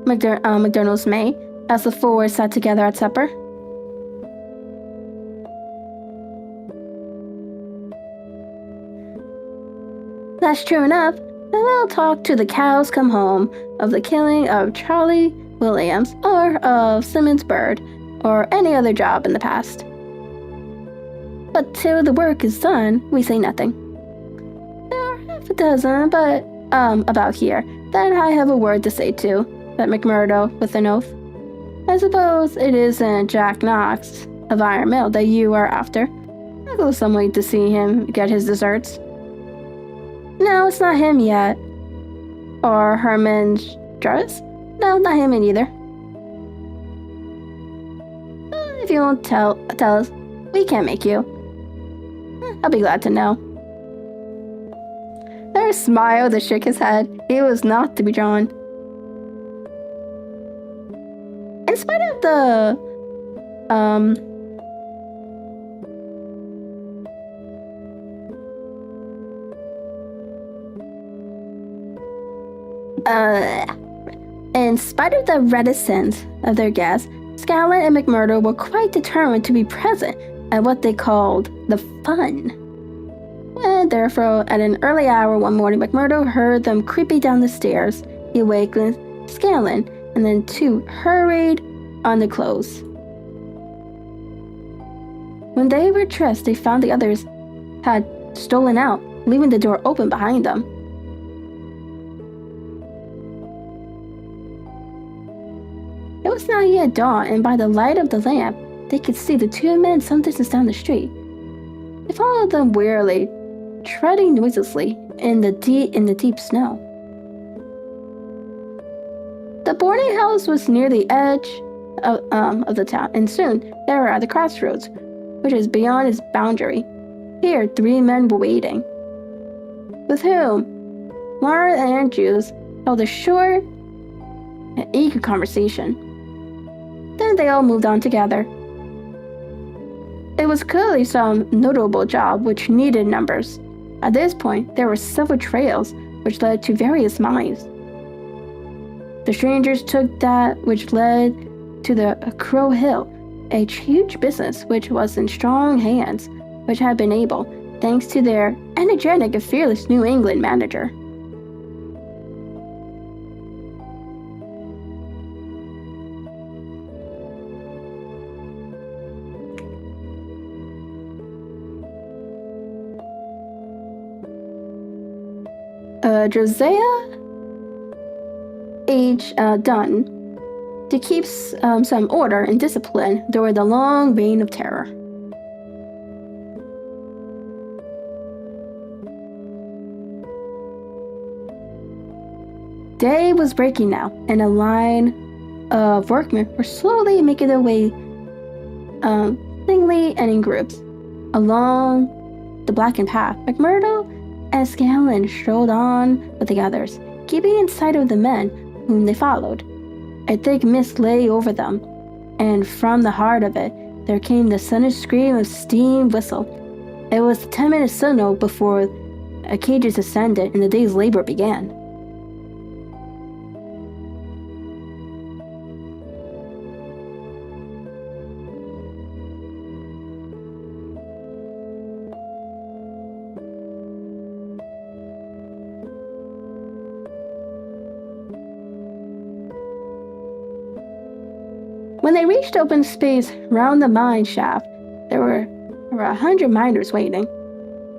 McDonald's maid, as the four sat together at supper. That's true enough. And we'll talk to the cows come home of the killing of Charlie Williams or of Simmons Bird or any other job in the past. But till the work is done, we say nothing. There are half a dozen, but about here, that I have a word to say to, said McMurdo with an oath. I suppose it isn't Jack Knox of Iron Mill that you are after. I'll go some way to see him get his deserts. No, it's not him yet. Or Herman Struss? No, not him either. If you won't tell us, we can't make you. I'll be glad to know. There smiled and shook his head. He was not to be drawn. In spite of the in spite of the reticence of their guests, Scanlon and McMurdo were quite determined to be present at what they called the fun. And therefore, at an early hour one morning, McMurdo heard them creeping down the stairs. He awakened Scanlon, and then two hurried on the clothes. When they were dressed, they found the others had stolen out, leaving the door open behind them. It was not yet dawn, and by the light of the lamp, they could see the two men some distance down the street. They followed them wearily, treading noiselessly in the deep snow. The boarding house was near the edge of the town, and soon they were at the crossroads, which is beyond its boundary. Here, three men were waiting, with whom Mara and Andrews held a short and eager conversation. Then they all moved on together. It was clearly some notable job which needed numbers. At this point, there were several trails which led to various mines. The strangers took that which led to the Crow Hill, a huge business which was in strong hands, which had been able, thanks to their energetic and fearless New England manager. Josiah H. Dunn, to keep some order and discipline during the long reign of terror. Day was breaking now, and a line of workmen were slowly making their way singly and in groups along the blackened path. McMurdo and Scanlon strolled on with the others, keeping in sight of the men whom they followed. A thick mist lay over them, and from the heart of it there came the sudden scream of steam whistle It was the 10-minute signal before cages ascended and the day's labor began. When they reached open space round the mine shaft, there were 100 miners waiting,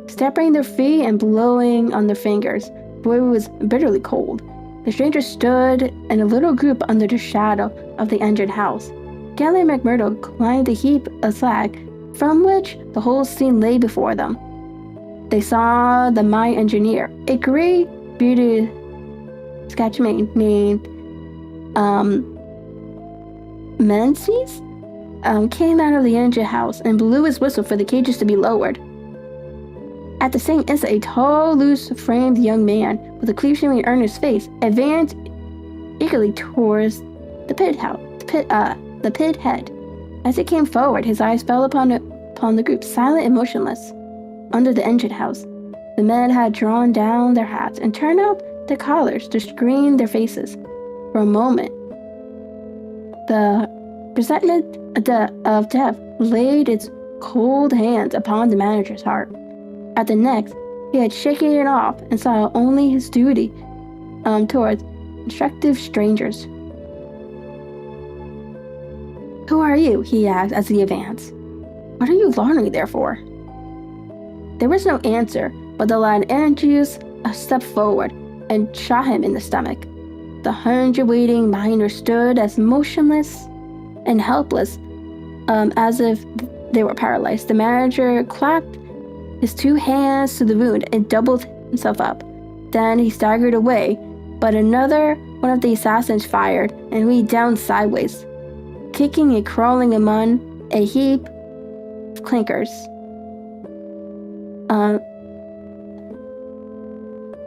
stamping their feet and blowing on their fingers, for it was bitterly cold. The strangers stood in a little group under the shadow of the engine house. Scanlon and McMurdo climbed a heap of slag, from which the whole scene lay before them. They saw the mine engineer, a great bearded Scotchman named Menzies, came out of the engine house and blew his whistle for the cages to be lowered. At the same instant, a tall, loose-framed young man with a clear-shaven, earnest face advanced eagerly towards the pit head. As he came forward, his eyes fell upon the group, silent and motionless, under the engine house. The men had drawn down their hats and turned up their collars to screen their faces. For a moment, the presentiment of death laid its cold hands upon the manager's heart. At the next, he had shaken it off and saw only his duty towards instructive strangers. "Who are you?" he asked as he advanced. "What are you loitering there for?" There was no answer, but the lad introduced a step forward and shot him in the stomach. The 100 waiting miners stood as motionless and helpless as if they were paralyzed. The manager clapped his 2 hands to the wound and doubled himself up. Then he staggered away, but another one of the assassins fired and went down sideways, kicking and crawling among a heap of clinkers.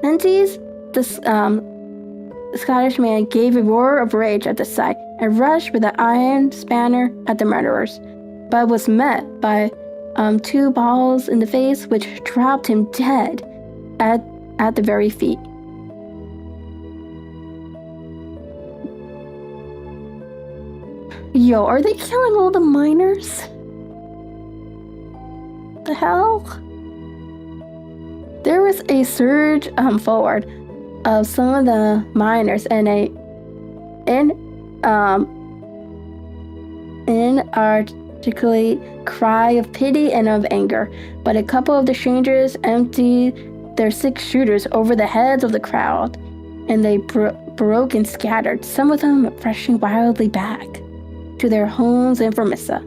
Menzies, the Scottish man, gave a roar of rage at the sight and rushed with an iron spanner at the murderers, but was met by 2 balls in the face, which dropped him dead at the very feet. Yo, are they killing all the miners? The hell? There was a surge forward of some of the miners and an inarticulate cry of pity and of anger, but a couple of the strangers emptied their 6 shooters over the heads of the crowd, and they broke and scattered, some of them rushing wildly back to their homes in Vermissa.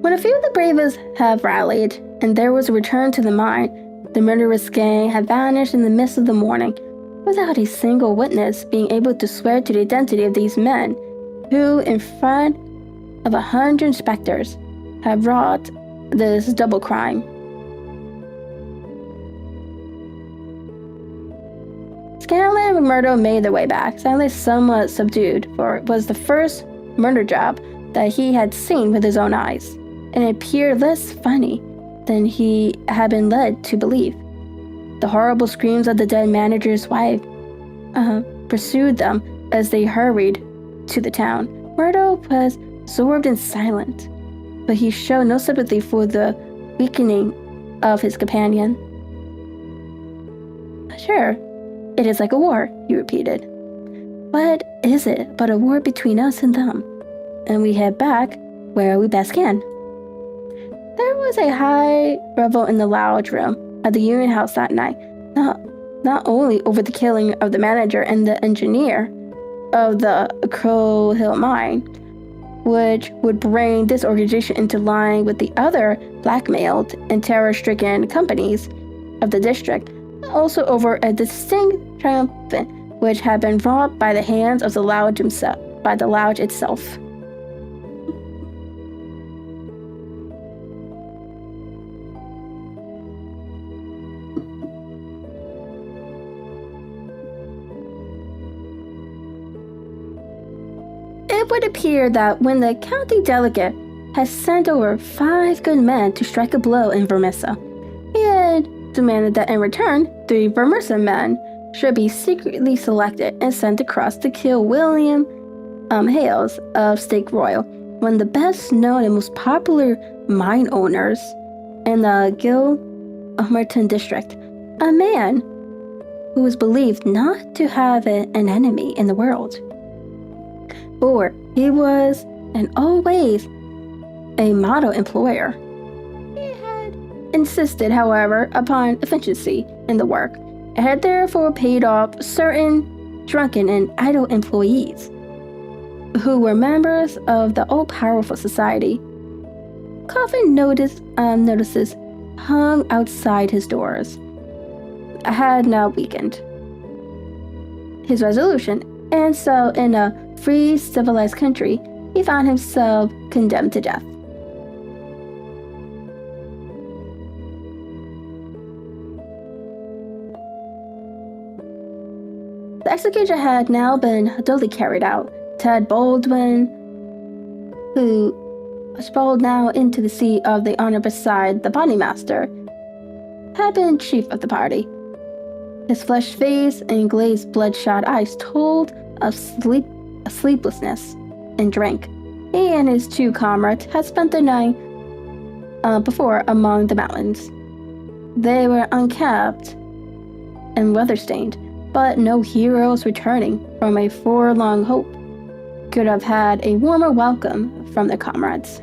When a few of the bravest had rallied, and there was a return to the mine, the murderous gang had vanished in the mist of the morning, without a single witness being able to swear to the identity of these men, who, in front of 100 inspectors, had wrought this double crime. Scanlon and McMurdo made their way back, silently somewhat subdued, for it was the first murder job that he had seen with his own eyes, and it appeared less funny than he had been led to believe. The horrible screams of the dead manager's wife pursued them as they hurried to the town. Murdo was absorbed and silent, but he showed no sympathy for the weakening of his companion. "Sure, it is like a war," he repeated. "What is it but a war between us and them? And we head back where we best can." There was a high revel in the lounge room at the Union House that night, not only over the killing of the manager and the engineer of the Crow Hill mine, which would bring this organization into line with the other blackmailed and terror-stricken companies of the district, but also over a distinct triumph which had been wrought by the hands of the lounge itself. it appeared that when the county delegate had sent over 5 good men to strike a blow in Vermissa, he had demanded that in return, 3 Vermissa men should be secretly selected and sent across to kill William Hales of Stake Royal, one of the best known and most popular mine owners in the Gilmerton district, a man who was believed not to have an enemy in the world. For he was, in all ways, a model employer. He had insisted, however, upon efficiency in the work, and had therefore paid off certain drunken and idle employees who were members of the all-powerful society. Coffin notices hung outside his doors had now weakened his resolution, and so in a free, civilized country, he found himself condemned to death. The execution had now been duly carried out. Ted Baldwin, who sprawled now into the seat of the honor beside the bodymaster, had been chief of the party. His flushed face and glazed bloodshot eyes told of sleeplessness and drink. He and his 2 comrades had spent the night before among the mountains. They were unkempt and weather-stained, but no heroes returning from a forlorn hope could have had a warmer welcome from their comrades.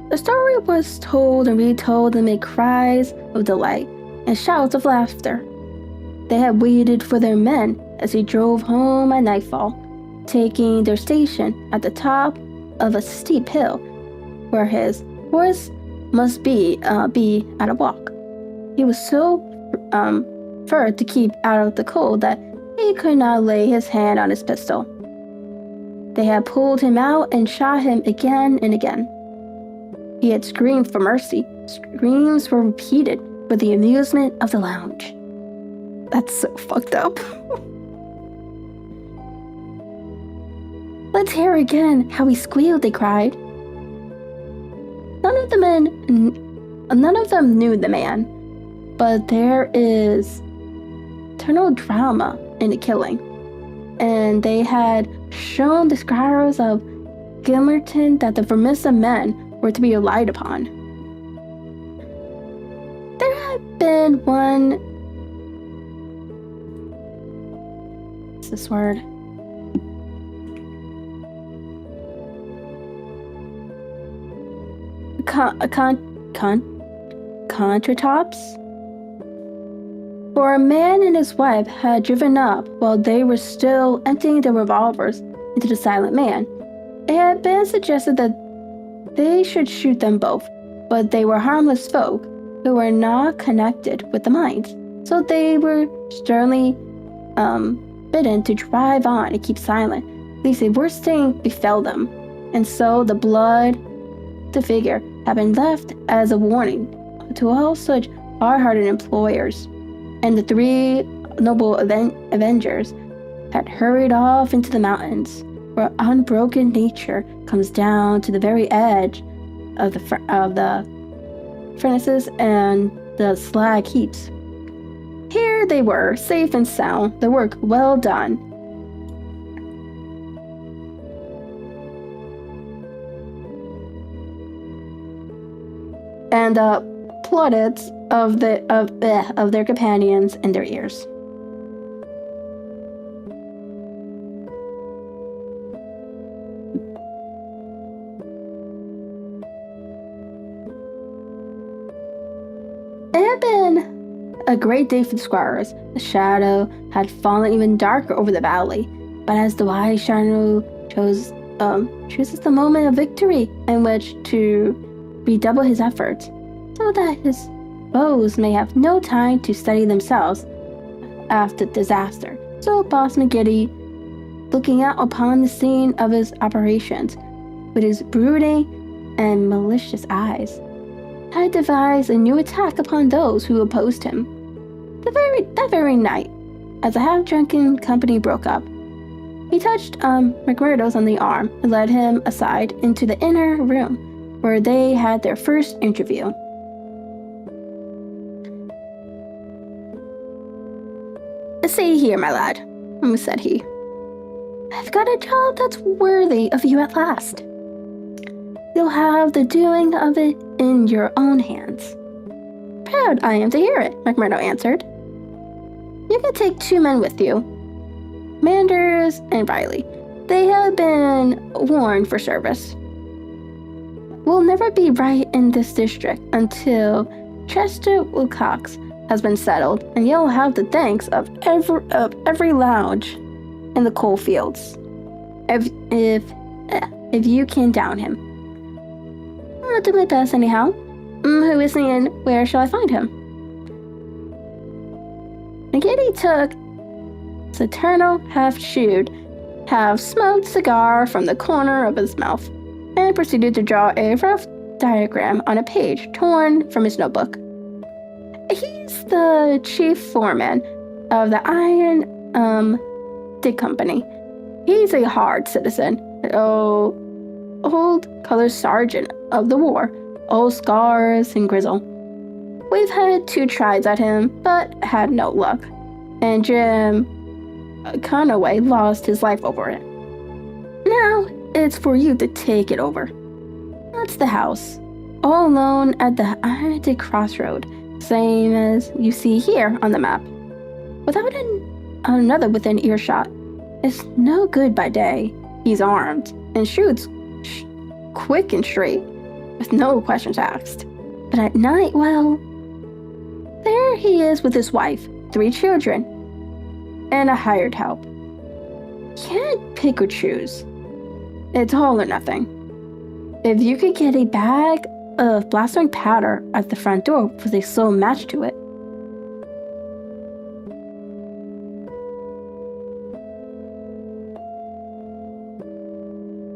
The story was told and retold amid cries of delight and shouts of laughter. They had waited for their men as he drove home at nightfall, taking their station at the top of a steep hill where his horse must be at a walk. He was so fur to keep out of the cold that he could not lay his hand on his pistol. They had pulled him out and shot him again and again. He had screamed for mercy. Screams were repeated for the amusement of the lounge. That's so fucked up. Let's hear again how he squealed, they cried. None of them knew the man, but there is eternal drama in the killing, and they had shown the squires of Gilmerton that the Vermissa men were to be relied upon. There had been one... What's this word? Contretemps? For a man and his wife had driven up while they were still emptying their revolvers into the silent man. It had been suggested that they should shoot them both, but they were harmless folk who were not connected with the mines, so they were sternly bidden to drive on and keep silent, lest a worse thing befell them. And so the figure had been left as a warning to all such hard-hearted employers, and the 3 noble avengers had hurried off into the mountains, where unbroken nature comes down to the very edge of the furnaces and the slag heaps. Here they were, safe and sound, the work well done. And plaudits of their companions in their ears. It had been a great day for the squires. The shadow had fallen even darker over the valley, but as the wise shadow chooses the moment of victory in which to redouble his efforts, so that his foes may have no time to steady themselves after disaster. So Boss McGiddy, looking out upon the scene of his operations with his brooding and malicious eyes, had devised a new attack upon those who opposed him. That very night, as the half-drunken company broke up, He touched McMurdo's on the arm and led him aside into the inner room where they had their first interview. "See here, my lad," said he. "I've got a job that's worthy of you at last. You'll have the doing of it in your own hands." "Proud I am to hear it," McMurdo answered. "You can take 2 men with you, Manders and Riley. They have been warned for service. We'll never be right in this district until Chester Wilcox has been settled, and you'll have the thanks of every lounge in the coal fields, if you can down him." "I'll do my best anyhow. Who is he and where shall I find him?" McGiddy took his eternal half-chewed, half-smoked cigar from the corner of his mouth and proceeded to draw a rough diagram on a page torn from his notebook. "He's the chief foreman of the Iron Dig Company. He's a hard citizen, old color sergeant of the war, all scars and grizzle. We've had 2 tries at him, but had no luck, and Jim Conaway lost his life over it. Now it's for you to take it over. That's the house, all alone at the Iron Dig Crossroad, same as you see here on the map. Without another within earshot. It's no good by day. He's armed and shoots quick and straight, with no questions asked. But at night, well, there he is with his wife, 3 children, and a hired help. Can't pick or choose. It's all or nothing. If you could get a bag of blastering powder at the front door with a slow match to it.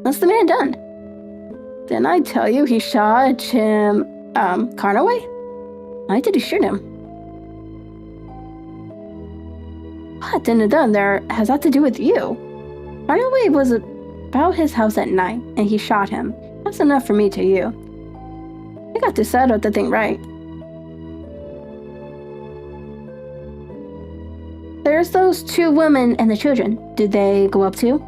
What's the man done? Didn't I tell you he shot Jim Conaway? Why did he shoot him? What didn't done there has that to do with you? Conaway was about his house at night and he shot him. That's enough for me to you. You got to settle the thing right. There's those 2 women and the children. Did they go up too?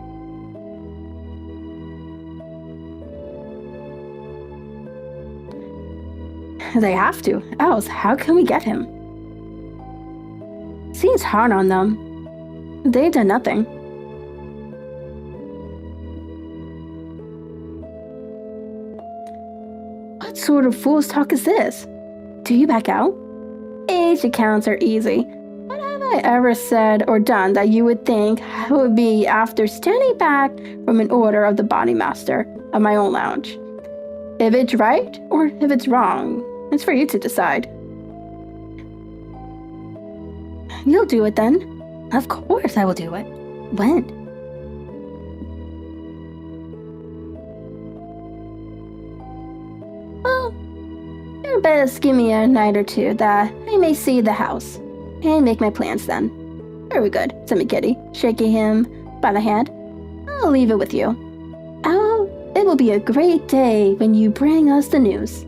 They have to, else how can we get him? Seems hard on them. They've done nothing. What sort of fool's talk is this? Do you back out? Age accounts are easy. What have I ever said or done that you would think I would be after standing back from an order of the body master of my own lounge? If it's right or if it's wrong, it's for you to decide. You'll do it then. Of course I will do it. When? Well, you best give me a night or 2 that I may see the house and make my plans then. Very good, said McGiddy, shaking him by the hand. I'll leave it with you. It will be a great day when you bring us the news.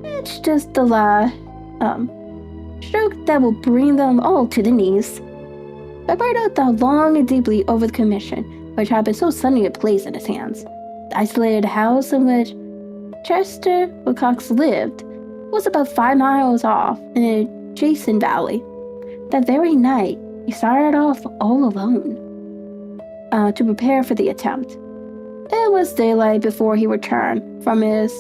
It's just the stroke that will bring them all to the knees. Roberto thought long and deeply over the commission, which had been so suddenly placed in his hands. The isolated house in which Chester Wilcox lived was about 5 miles off in an adjacent valley. That very night, he started off all alone to prepare for the attempt. It was daylight before he returned from his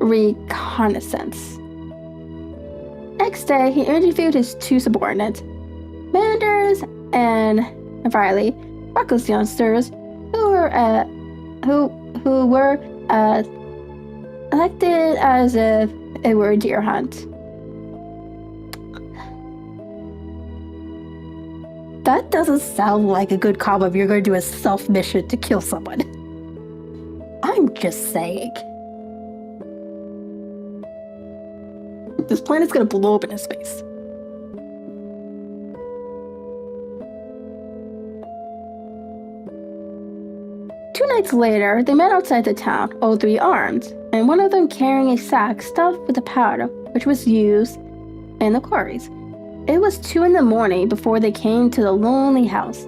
reconnaissance. Next day, he interviewed his 2 subordinates, Manders and Riley, reckless youngsters who were elected as if it were a deer hunt. That doesn't sound like a good combo if you're going to do a self-mission to kill someone. I'm just saying. This planet's gonna blow up in his face. Two nights later, they met outside the town, all three armed, and one of them carrying a sack stuffed with the powder which was used in the quarries. It was 2 a.m. before they came to the lonely house.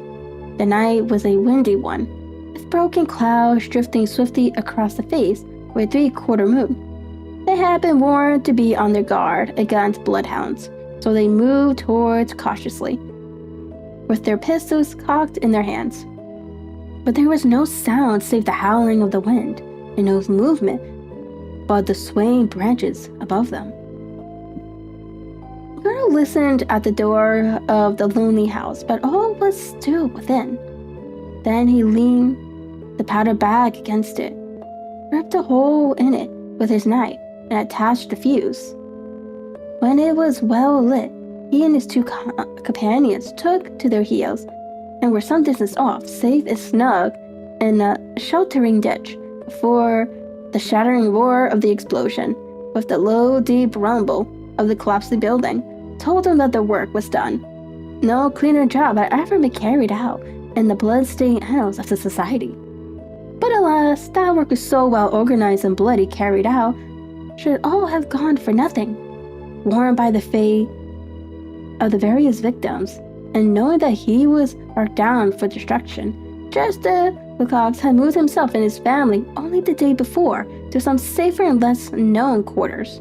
The night was a windy one, with broken clouds drifting swiftly across the face with a 3/4 moon. They had been warned to be on their guard against bloodhounds, so they moved towards cautiously, with their pistols cocked in their hands. But there was no sound save the howling of the wind, and no movement but the swaying branches above them. Colonel listened at the door of the lonely house, but all was still within. Then he leaned the powder bag against it, ripped a hole in it with his knife, and attached the fuse. When it was well lit, he and his two companions took to their heels and were some distance off, safe and snug in a sheltering ditch, before the shattering roar of the explosion, with the low, deep rumble of the collapsing building, told them that the work was done. No cleaner job had ever been carried out in the blood-stained annals of the society. But alas, that work was so well organized and bloody carried out, should all have gone for nothing. Warned by the fate of the various victims, and knowing that he was marked down for destruction, just as Lecoq had moved himself and his family only the day before to some safer and less known quarters,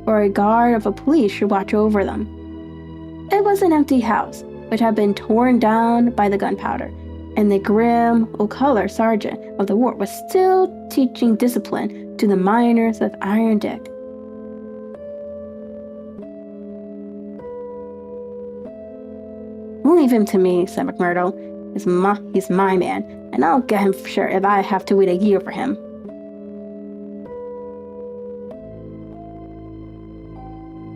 where a guard of a police should watch over them. It was an empty house, which had been torn down by the gunpowder, and the grim, old-color sergeant of the ward was still teaching discipline to the miners of Iron Dick. "Leave him to me," said McMurdo. He's my man, and I'll get him for sure if I have to wait a year for him."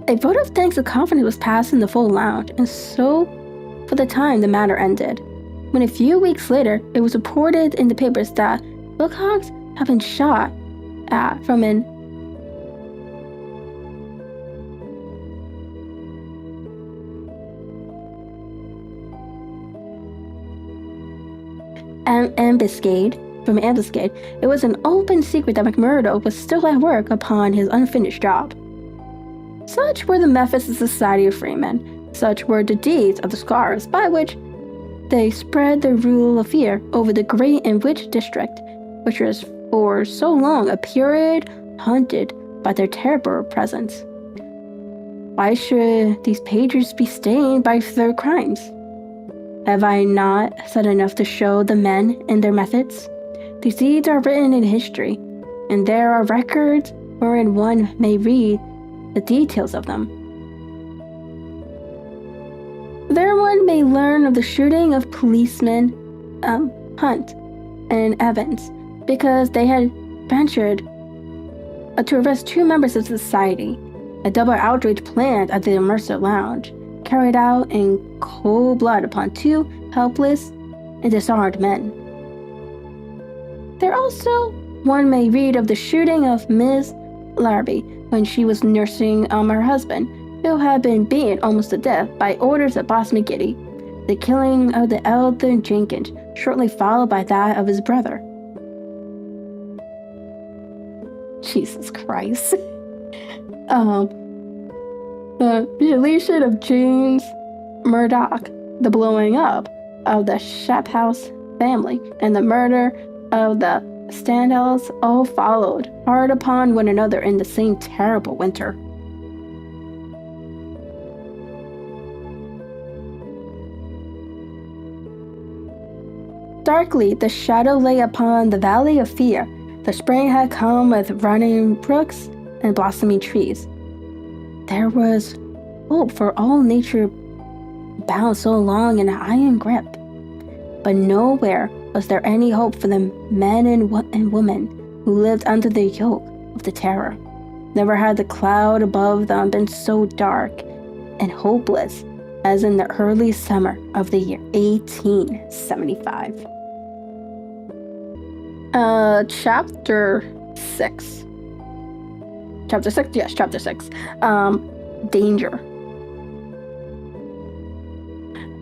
A vote of thanks and confidence was passed in the full lounge, and so, for the time, the matter ended. When a few weeks later, it was reported in the papers that Wilcox had been shot at from an ambuscade. It was an open secret that McMurdo was still at work upon his unfinished job. Such were the methods of the Society of Freemen. Such were the deeds of the scholars by which they spread their rule of fear over the great and rich district, which was for so long a period haunted by their terrible presence. Why should these pages be stained by their crimes? Have I not said enough to show the men and their methods? These deeds are written in history, and there are records wherein one may read the details of them. There one may learn of the shooting of policemen Hunt and Evans, because they had ventured to arrest 2 members of society, a double outrage planned at the Vermissa Lounge, carried out in cold blood upon 2 helpless and disarmed men. There also one may read of the shooting of Miss Larrabee when she was nursing her husband, who had been beaten almost to death by orders of Boss McGiddy, the killing of the elder Jenkins, shortly followed by that of his brother. Jesus Christ. The deletion of James Murdoch, the blowing up of the Shaphouse family, and the murder of the Standells all followed hard upon one another in the same terrible winter. Darkly, the shadow lay upon the Valley of Fear. The spring had come with running brooks and blossoming trees. There was hope for all nature bound so long in an iron grip. But nowhere was there any hope for the men and women who lived under the yoke of the terror. Never had the cloud above them been so dark and hopeless as in the early summer of the year 1875. Chapter 6. Chapter 6? Yes, Chapter 6. Danger.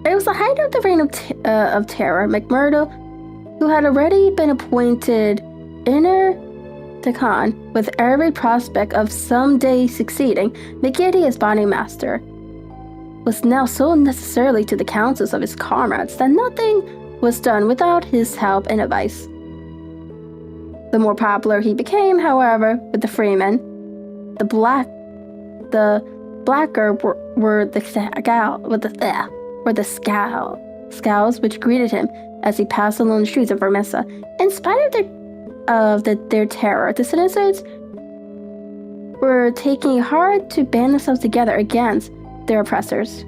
It was the height of the reign of terror. McMurdo, who had already been appointed inner Deccan with every prospect of someday succeeding McGiddy as body master, was now so necessarily to the counsels of his comrades that nothing was done without his help and advice. The more popular he became, however, with the freemen, the blacker were the scowls which greeted him as he passed along the streets of Vermissa. In spite of their terror, the citizens were taking hard to band themselves together against their oppressors.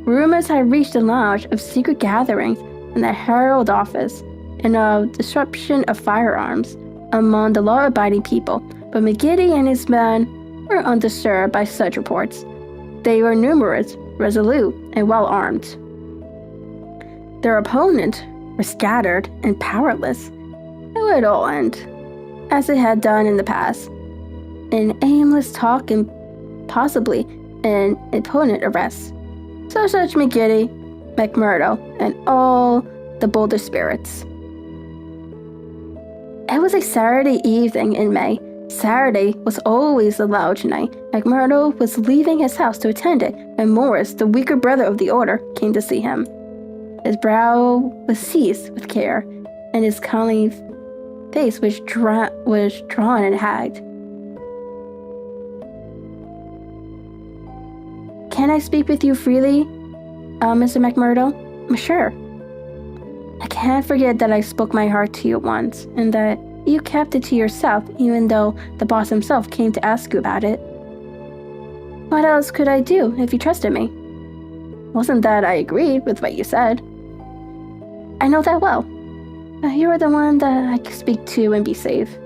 Rumors had reached the lounge of secret gatherings in the Herald office and of disruption of firearms among the law-abiding people, but McGiddy and his men were undisturbed by such reports. They were numerous, resolute, and well-armed. Their opponents were scattered and powerless. It would all end, as it had done in the past, in aimless talk and possibly an opponent arrest. So such McGiddy, McMurdo, and all the bolder spirits. It was a Saturday evening in May. Saturday was always a lounge night. McMurdo was leaving his house to attend it, and Morris, the weaker brother of the order, came to see him. His brow was seized with care, and his kindly face was drawn and haggard. "Can I speak with you freely, Mr. McMurdo?" "Sure." "I can't forget that I spoke my heart to you once, and that you kept it to yourself, even though the boss himself came to ask you about it." "What else could I do if you trusted me?" "Wasn't that I agreed with what you said." "I know that well. You are the one that I can speak to and be safe.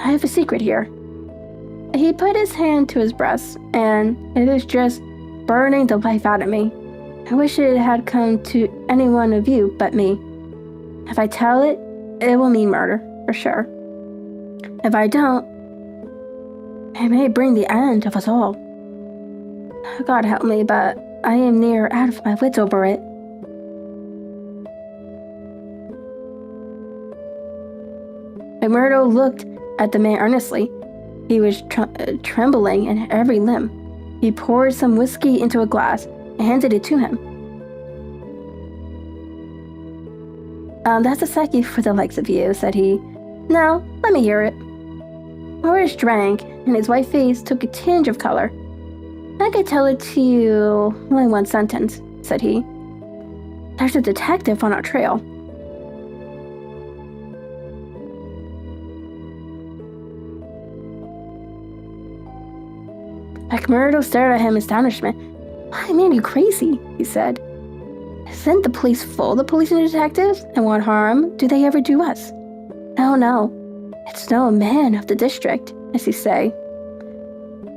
I have a secret here." He put his hand to his breast, "and it is just burning the life out of me. I wish it had come to any one of you but me. If I tell it, it will mean murder, for sure. If I don't, it may bring the end of us all. God help me, but I am near out of my wits over it." McMurdo looked at the man earnestly. He was trembling in every limb. He poured some whiskey into a glass and handed it to him. "That's a sake for the likes of you," said he. "Now, let me hear it." Morris drank, and his white face took a tinge of color. "I could tell it to you in one sentence," said he. "There's a detective on our trail." McMurdo stared at him in astonishment. "Why, man, you crazy," he said. "Isn't the place full of police and detectives? And what harm do they ever do us?" No. It's no man of the district, as you say.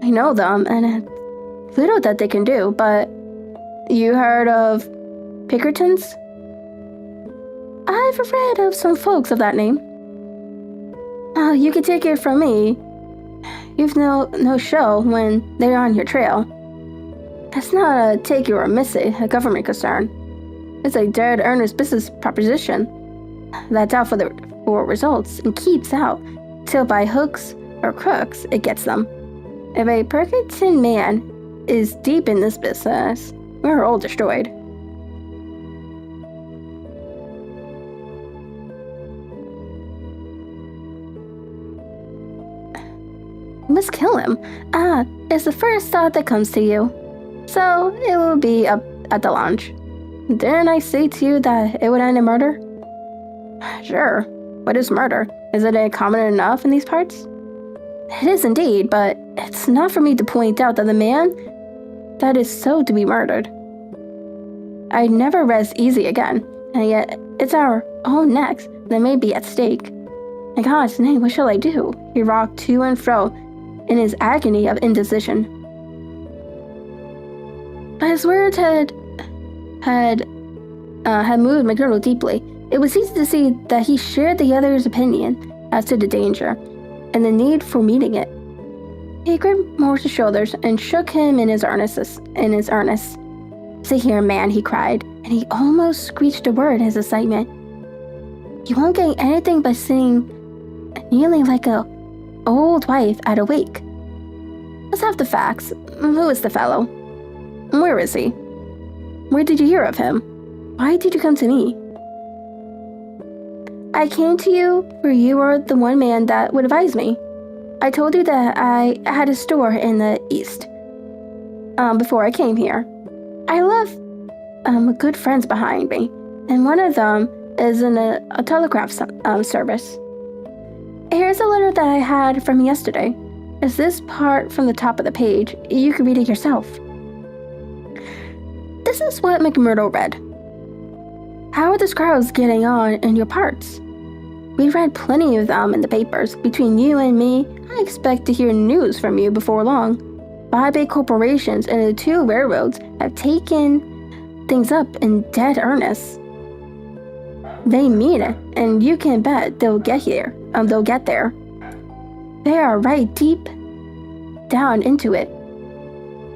I know them, and it's little that they can do, but you heard of Pinkertons? I've read of some folks of that name. Oh, you can take it from me. You've no show when they're on your trail. It's not a take it or miss it, a government concern. It's a dead earnest business proposition that's out for results and keeps out till by hooks or crooks it gets them. If a Pinkerton man is deep in this business, we're all destroyed. We must kill him. It's the first thought that comes to you. So it will be up at the lounge. Didn't I say to you that it would end in murder? Sure. What is murder? Is it common enough in these parts? It is indeed, but it's not for me to point out that the man that is so to be murdered. I never rest easy again, and yet it's our own necks that may be at stake. In God's name, what shall I do? He rocked to and fro in his agony of indecision. His words had moved McMurdo deeply. It was easy to see that he shared the other's opinion as to the danger and the need for meeting it. He gripped Morris's shoulders and shook him in his earnest. "See here, man," he cried, and he almost screeched a word in his excitement. "You won't gain anything by sitting kneeling like a old wife at a wake. Let's have the facts. Who is the fellow? Where is he? Where did you hear of him? Why did you come to me?" "I came to you, for you are the one man that would advise me. I told you that I had a store in the East before I came here. I left good friends behind me, and one of them is in a telegraph service. Here's a letter that I had from yesterday. It's this part from the top of the page. You can read it yourself." This is what McMurdo read. "How are the squirrels getting on in your parts? We read plenty of them in the papers. Between you and me, I expect to hear news from you before long. 5 big corporations and the 2 railroads have taken things up in dead earnest. They mean it, and you can bet they'll get there. They are right deep down into it.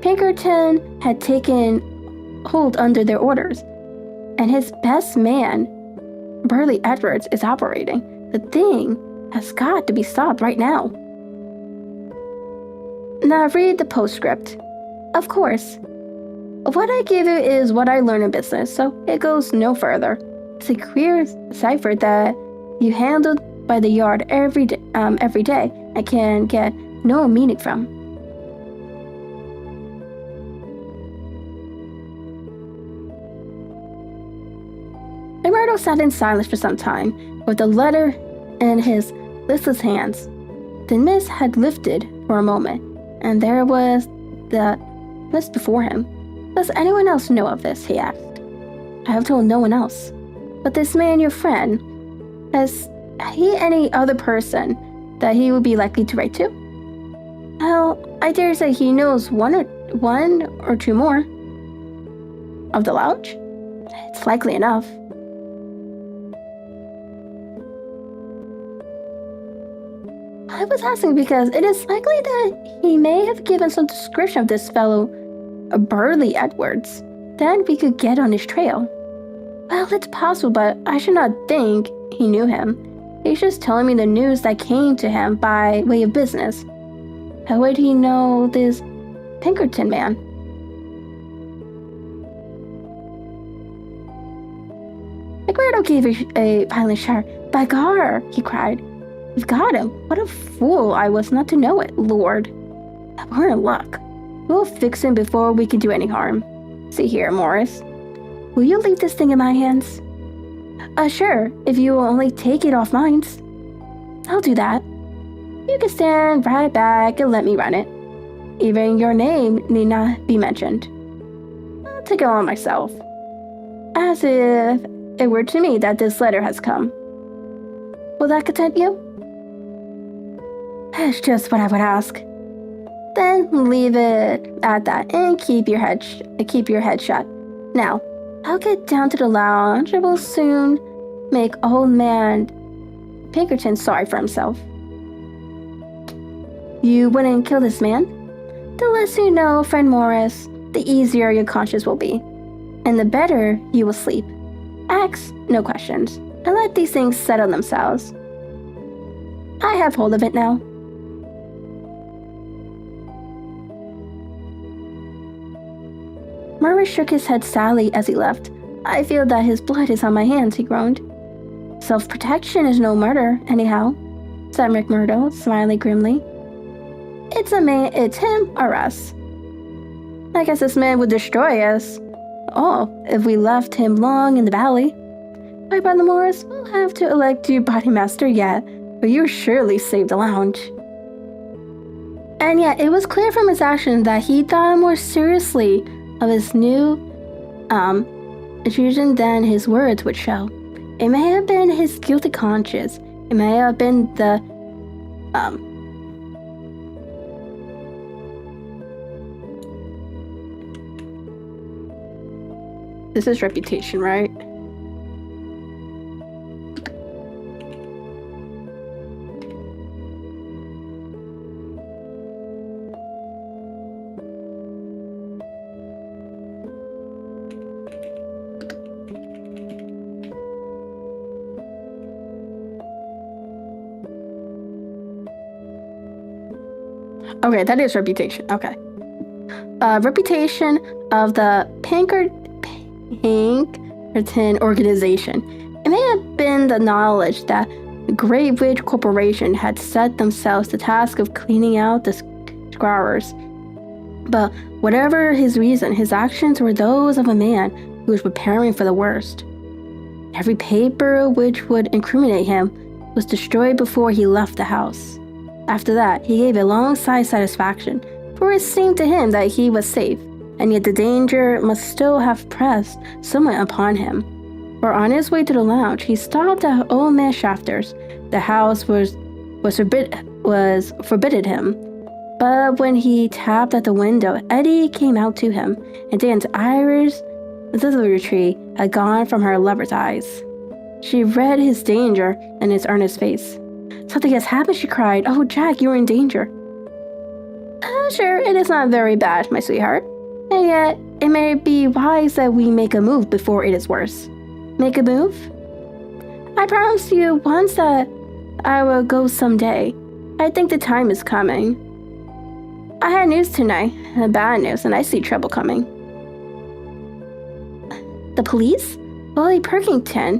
Pinkerton had taken hold under their orders, and his best man, Burley Edwards, is operating. The thing has got to be stopped right now. Now read the postscript. Of course, what I give you is what I learn in business, so it goes no further. It's a queer cipher that you handled by the yard every day. I can get no meaning from." Eduardo sat in silence for some time, with the letter in his listless hands. The mist had lifted for a moment, and there was the list before him. "Does anyone else know of this?" he asked. "I have told no one else. But this man, your friend, has he any other person that he would be likely to write to?" "Well, I dare say he knows one or two more." "Of the lounge?" "It's likely enough." "I was asking because it is likely that he may have given some description of this fellow, Burley Edwards. Then we could get on his trail." "Well, it's possible, but I should not think he knew him. He's just telling me the news that came to him by way of business. How would he know this Pinkerton man?" McMurdo gave a violent shout. "By gar!" he cried. "We've got him. What a fool I was not to know it, Lord. We're in luck. We'll fix him before we can do any harm. See here, Morris. Will you leave this thing in my hands?" Sure, if you will only take it off mine." "I'll do that. You can stand right back and let me run it. Even your name need not be mentioned. I'll take it on myself. As if it were to me that this letter has come. Will that content you?" "That's just what I would ask." "Then leave it at that and keep your head shut. Now, I'll get down to the lounge and we'll soon make old man Pinkerton sorry for himself." "You wouldn't kill this man?" "The less you know, friend Morris, the easier your conscience will be, and the better you will sleep. Ask no questions, and let these things settle themselves. I have hold of it now." Morris shook his head sadly as he left. "I feel that his blood is on my hands," he groaned. "Self-protection is no murder, anyhow," said McMurdo, smiling grimly. It's him or us. I guess this man would destroy us. Oh, if we left him long in the valley. My brother Morris, we'll have to elect you bodymaster yet, but you surely saved the lounge." And yet, it was clear from his action that he thought more seriously of his new intrusion than his words would show. It may have been his guilty conscience. It may have been the This is reputation, right? Okay, that is reputation. Okay. Reputation of the Pinkerton organization. It may have been the knowledge that the Great Witch Corporation had set themselves the task of cleaning out the scourers. But whatever his reason, his actions were those of a man who was preparing for the worst. Every paper which would incriminate him was destroyed before he left the house. After that, he gave a long sigh of satisfaction, for it seemed to him that he was safe, and yet the danger must still have pressed somewhat upon him. For on his way to the lounge, he stopped at old man Shafter's. The house was forbidden him. But when he tapped at the window, Eddie came out to him, and Dan's Irish tree had gone from her lover's eyes. She read his danger in his earnest face. Something has happened, she cried. Oh, Jack, you're in danger. Sure, it is not very bad, my sweetheart. And yet, it may be wise that we make a move before it is worse. Make a move? I promised you once that I will go someday. I think the time is coming. I had news tonight, bad news, and I see trouble coming. The police? Willie Perkington?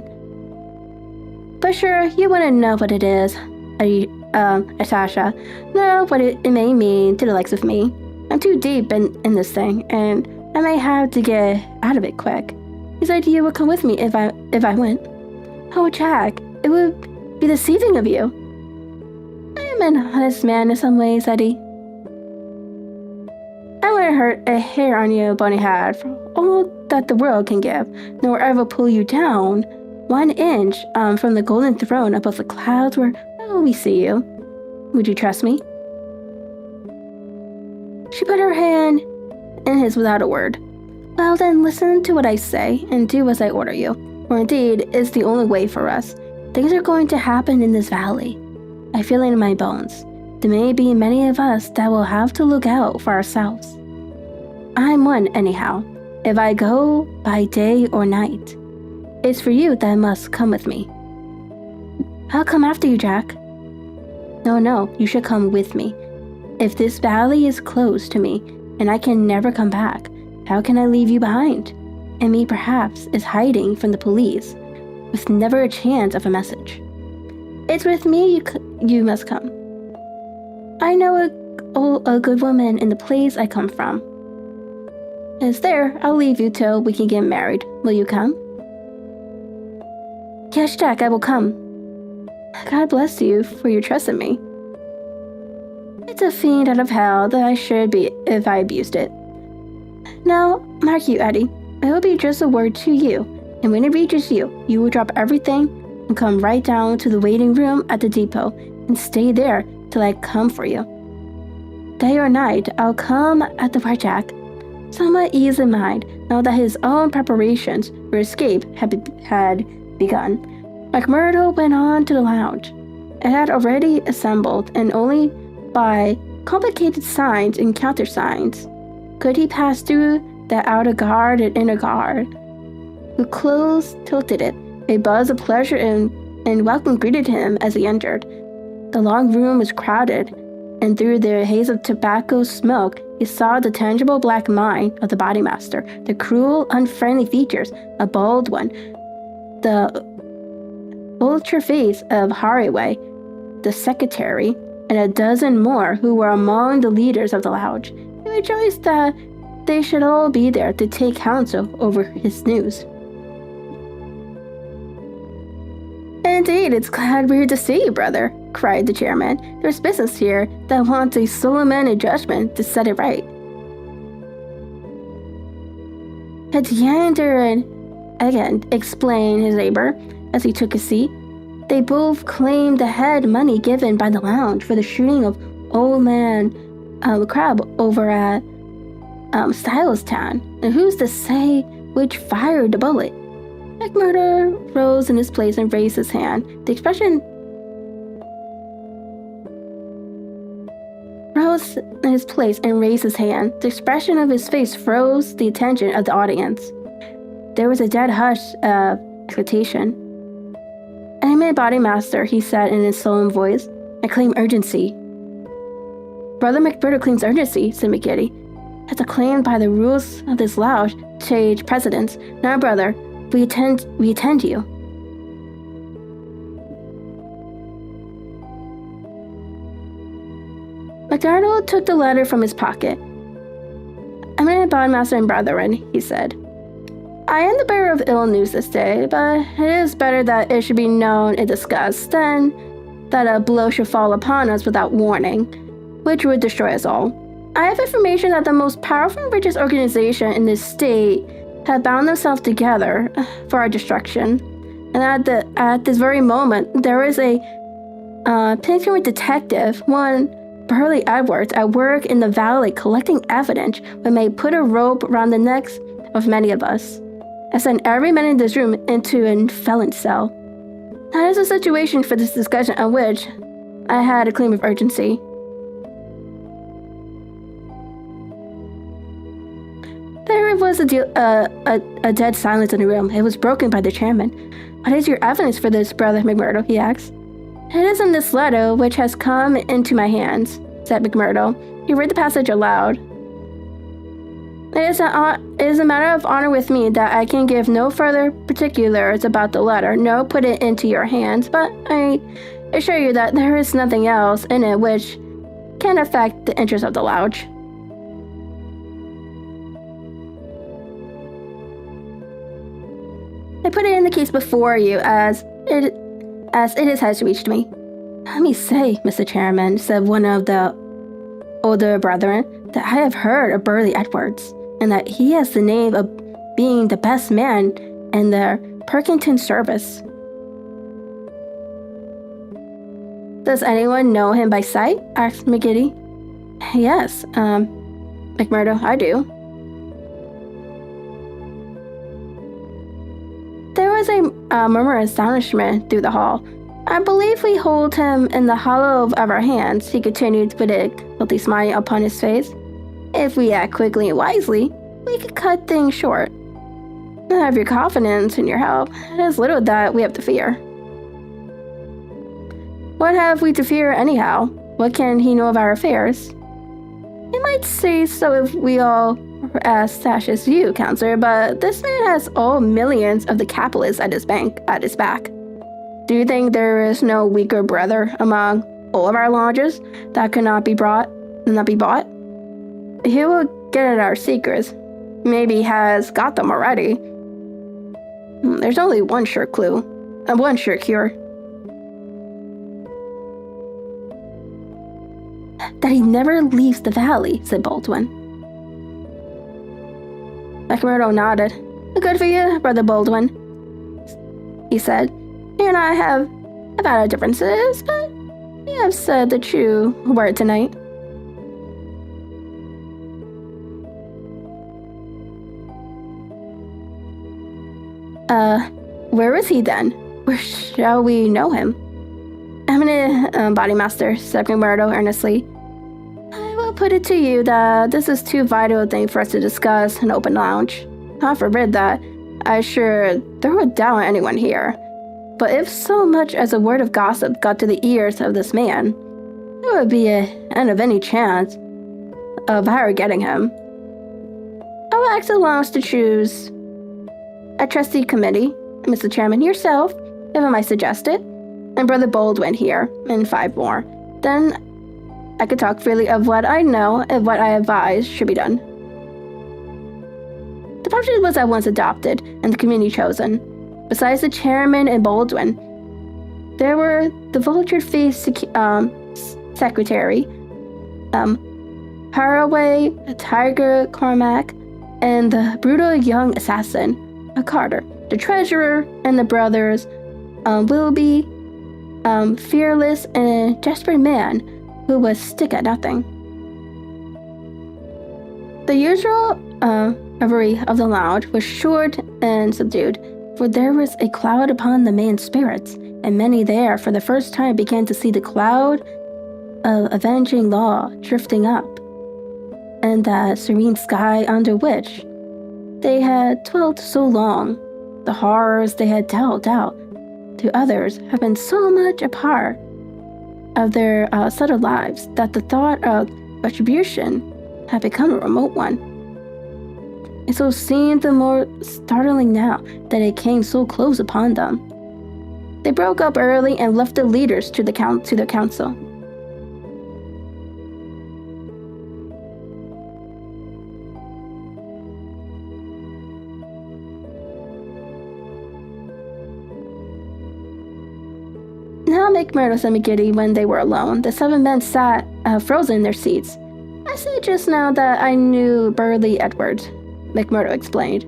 But sure, you wouldn't know what it is, Natasha. Know what it may mean to the likes of me. I'm too deep in this thing, and I may have to get out of it quick. You said you would come with me if I went. Oh, Jack, it would be deceiving of you. I am an honest man in some ways, Eddie. I wouldn't hurt a hair on your bony head for all that the world can give, nor ever pull you down 1 inch from the golden throne above the clouds where we see you. Would you trust me? She put her hand in his without a word. Well then, listen to what I say and do as I order you, for indeed it's the only way for us. Things are going to happen in this valley. I feel it in my bones. There may be many of us that will have to look out for ourselves. I'm one anyhow, if I go by day or night. It's for you that must come with me. I'll come after you, Jack. No, you should come with me. If this valley is closed to me, and I can never come back, how can I leave you behind? And me perhaps is hiding from the police, with never a chance of a message. It's with me you must come. I know a good woman in the place I come from. It's there, I'll leave you till we can get married. Will you come? Yes, Jack, I will come. God bless you for your trust in me. It's a fiend out of hell that I should be if I abused it. Now, mark you, Eddie. It will be just a word to you, and when it reaches you, you will drop everything and come right down to the waiting room at the depot and stay there till I come for you. Day or night, I'll come at the right, Jack. Somewhat ease in mind now that his own preparations for escape had begun. McMurdo went on to the lounge. It had already assembled, and only by complicated signs and countersigns could he pass through the outer guard and inner guard. The clothes tilted it. A buzz of pleasure and welcome greeted him as he entered. The long room was crowded, and through the haze of tobacco smoke, he saw the tangible black mind of the bodymaster, the cruel, unfriendly features, a bald one, the vulture face of Haraway, the secretary, and a dozen more who were among the leaders of the lounge. He rejoiced that they should all be there to take counsel over his news. Indeed, it's glad we're here to see you, brother, cried the chairman. There's business here that wants a solemn judgment to set it right. Tatiana again explained his neighbor as he took a seat. They both claimed the head money given by the lounge for the shooting of old man Crab over at Stylestown. And who's to say which fired the bullet. McMurdo rose in his place and raised his hand. The expression of his face froze the attention of the audience. There was a dead hush of expectation. "I'm a body master," he said in his solemn voice. "I claim urgency." "Brother McMurdo claims urgency," said McGiddy. "As acclaimed by the rules of this lounge, stage precedence. Now, brother, we attend you." McDonald took the letter from his pocket. "I'm a bondmaster and brethren," he said. "I am the bearer of ill news this day, but it is better that it should be known and discussed than that a blow should fall upon us without warning, which would destroy us all. I have information that the most powerful and richest organization in this state have bound themselves together for our destruction, and at this very moment there is a particular detective, one Burley Edwards, at work in the valley collecting evidence that may put a rope around the necks of many of us. I sent every man in this room into a felon cell. That is the situation for this discussion on which I had a claim of urgency." There was a dead silence in the room. It was broken by the chairman. "What is your evidence for this, Brother McMurdo?" he asked. "It is in this letter which has come into my hands," said McMurdo. He read the passage aloud. It is a matter of honor with me that I can give no further particulars about the letter, nor put it into your hands, but I assure you that there is nothing else in it which can affect the interest of the lounge." "I put it in the case before you as it has reached me." "Let me say, Mr. Chairman," said one of the older brethren, "that I have heard of Burley Edwards, and that he has the name of being the best man in the Perkington service." "Does anyone know him by sight?" asked McGiddy. "Yes, McMurdo, I do." There was a murmur of astonishment through the hall. "I believe we hold him in the hollow of our hands," he continued with a guilty smile upon his face. "If we act quickly and wisely, we could cut things short. I have your confidence and your help. It is little that we have to fear." "What have we to fear anyhow? What can he know of our affairs?" "You might say so if we all were as sash as you, Counselor, but this man has all millions of the capitalists at his back. Do you think there is no weaker brother among all of our lodges that cannot be bought? He will get at our secrets. Maybe he has got them already. There's only one sure clue, and one sure cure." "That he never leaves the valley," said Baldwin. McMurdo nodded. "Good for you, Brother Baldwin," he said. "You and I have our differences, but you have said the true word tonight." Where is he then? Where shall we know him?" "I'm a body master," said McMurdo earnestly. "I will put it to you that this is too vital a thing for us to discuss in open lounge. God forbid that I should throw a doubt on anyone here. But if so much as a word of gossip got to the ears of this man, it would be an end of any chance of our getting him. I will ask the lounge to choose a trustee committee, Mr. Chairman, yourself, if I might suggest it, and Brother Baldwin here, and 5 more. Then I could talk freely of what I know and what I advise should be done." The project was at once adopted and the committee chosen. Besides the chairman and Baldwin, there were the vulture-faced secretary, Haraway, Tiger Cormac, and the brutal young assassin, Carter, the treasurer, and the brothers, Willoughby, fearless and desperate man who would stick at nothing. The usual reverie of the lounge was short and subdued, for there was a cloud upon the man's spirits, and many there for the first time began to see the cloud of avenging law drifting up, and that serene sky under which they had dwelt so long. The horrors they had dealt out to others have been so much a part of their subtle lives that the thought of retribution had become a remote one. It so seemed the more startling now that it came so close upon them. They broke up early and left the leaders to the council. Now McMurdo and McGiddy, when they were alone, the 7 men sat frozen in their seats. I said just now that I knew Burley Edwards, McMurdo explained.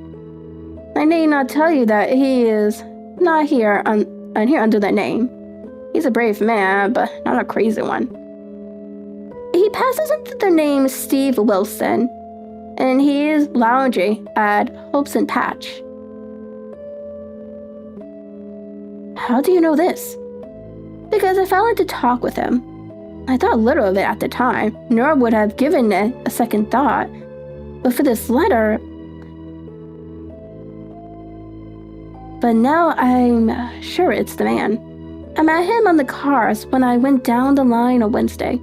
I need not tell you that he is not here under that name. He's a brave man, but not a crazy one. He passes under the name Steve Wilson, and he is lounging at Hopes and Patch. How do you know this? Because I fell into talk with him. I thought little of it at the time, nor would have given it a second thought. But for this letter... But now I'm sure it's the man. I met him on the cars when I went down the line on Wednesday.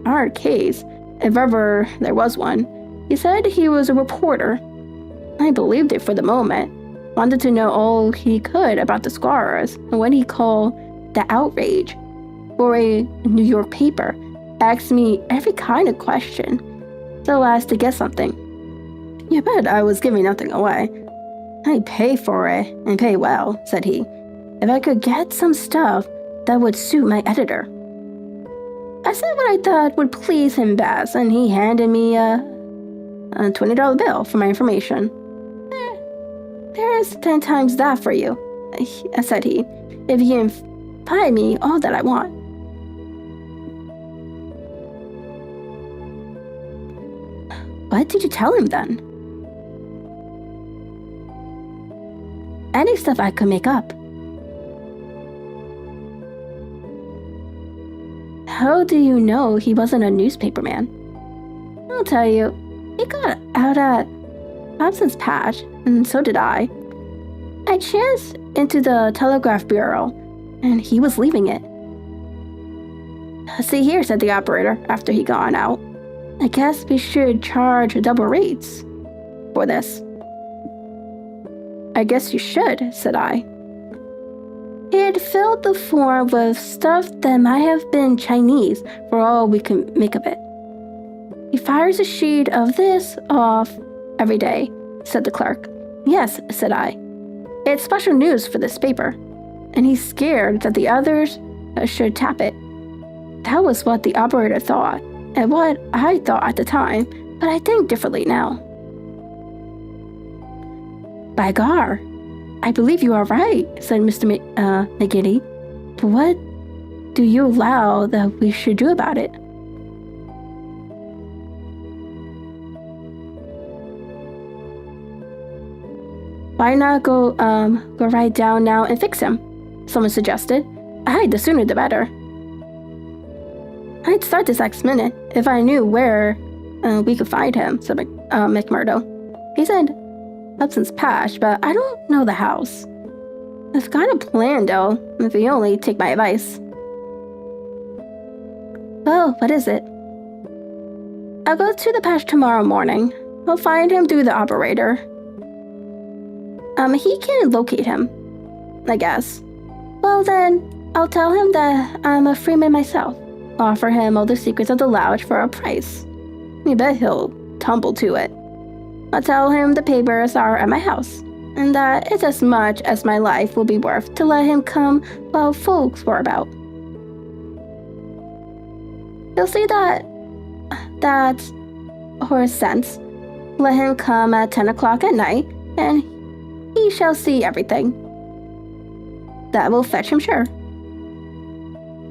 Hard case, if ever there was one. He said he was a reporter. I believed it for the moment. Wanted to know all he could about the Squires and what he called the outrage. For a New York paper, asked me every kind of question, so as to get something. You bet I was giving nothing away. I'd pay for it, and pay well, said he, if I could get some stuff that would suit my editor. I said what I thought would please him best, and he handed me a $20 bill for my information. There's 10 times that for you, said he, if you can buy me all that I want. What did you tell him then? Any stuff I could make up. How do you know he wasn't a newspaperman? I'll tell you, he got out at Hobson's Patch, and so did I. I chanced into the telegraph bureau, and he was leaving it. See here, said the operator after he gone out. I guess we should charge double rates for this. I guess you should, said I. He had filled the form with stuff that might have been Chinese for all we could make of it. He fires a sheet of this off every day, said the clerk. Yes, said I. It's special news for this paper, and he's scared that the others should tap it. That was what the operator thought, and what I thought at the time, but I think differently now. By gar, I believe you are right, said Mr. McGiddy. But what do you allow that we should do about it? Why not go right down now and fix him? Someone suggested. Aye, the sooner the better. I'd start this next minute if I knew where we could find him, said McMurdo. He said Hobson's Patch, but I don't know the house. I've got a plan, though, if you only take my advice. Well, what is it? I'll go to the patch tomorrow morning. I'll find him through the operator. He can locate him, I guess. Well, then, I'll tell him that I'm a freeman myself. Offer him all the secrets of the lounge for a price. You bet he'll tumble to it. I'll tell him the papers are at my house, and that it's as much as my life will be worth to let him come while folks were about. He'll see that's horse sense. Let him come at 10 o'clock at night, and he shall see everything. That will fetch him, sure.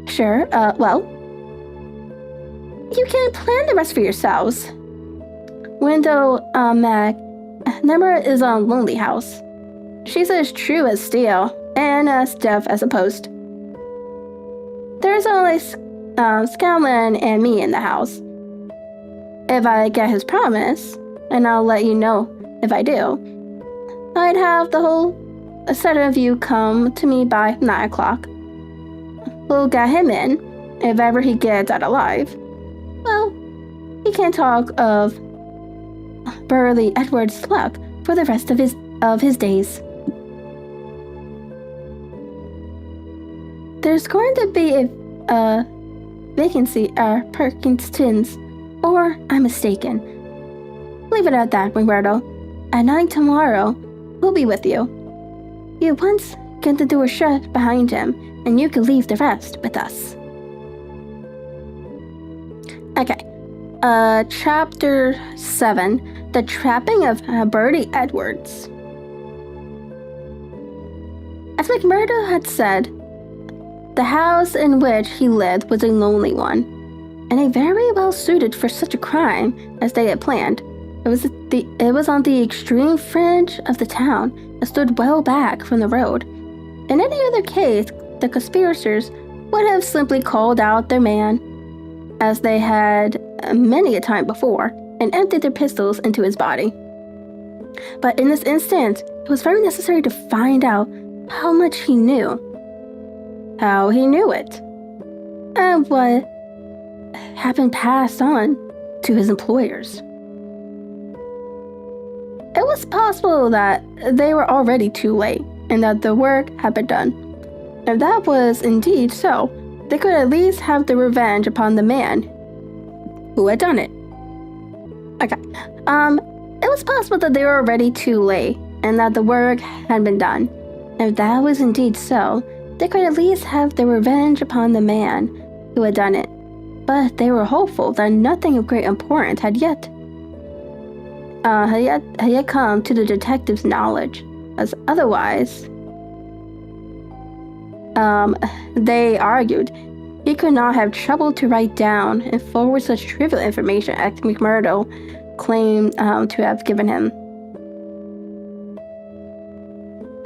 Sure, well, you can plan the rest for yourselves. Window, Mac, number is on Lonely House. She's as true as steel, and as deaf as a post. There's only Scanlan and me in the house. If I get his promise, and I'll let you know if I do, I'd have the whole set of you come to me by 9 o'clock. We'll get him in, if ever he gets out alive. Well, he can't talk of Burley Edward's luck for the rest of his days. There's going to be a vacancy at Perkinston's, or I'm mistaken. Leave it at that, Roberto. At 9 tomorrow, we'll be with you. You once get the door shut behind him, and you can leave the rest with us. Okay. Chapter 7, The Trapping of Birdy Edwards. As McMurdo had said, the house in which he lived was a lonely one, and a very well suited for such a crime as they had planned. It was on the extreme fringe of the town and stood well back from the road. In any other case, the conspirators would have simply called out their man, as they had many a time before, and emptied their pistols into his body. But in this instance, it was very necessary to find out how much he knew, how he knew it, and what had been passed on to his employers. It was possible that they were already too late, and that the work had been done. If that was indeed so, they could at least have the revenge upon the man who had done it. Okay. It was possible that they were already too late, and that the work had been done. If that was indeed so, they could at least have the revenge upon the man who had done it. But they were hopeful that nothing of great importance had yet come to the detective's knowledge, as otherwise, they argued, he could not have troubled to write down and forward such trivial information as McMurdo claimed to have given him.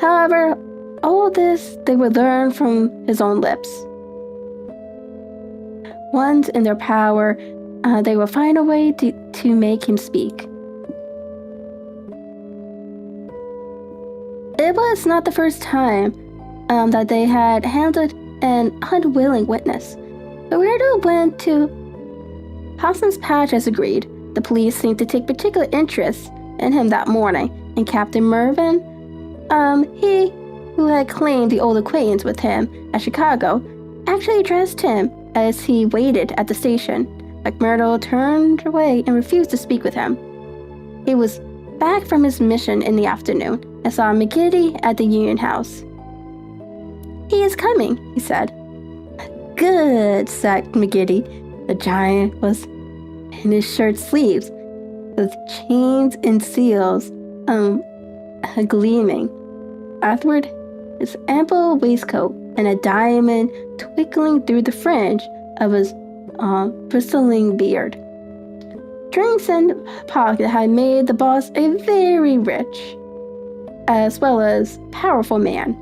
However, all this they would learn from his own lips. Once in their power, they will find a way to make him speak. It was not the first time that they had handled an unwilling witness. Roberto went to Hosson's Patch as agreed. The police seemed to take particular interest in him that morning, and Captain Mervyn, he who had claimed the old acquaintance with him at Chicago, actually addressed him as he waited at the station. McMurdo turned away and refused to speak with him. He was back from his mission in the afternoon and saw McGiddy at the Union House. He is coming, he said. Good, said McGiddy. The giant was in his shirt sleeves, with chains and seals gleaming. Athwart, his ample waistcoat and a diamond twinkling through the fringe of his bristling beard. Drinks and pocket had made the boss a very rich, as well as powerful man.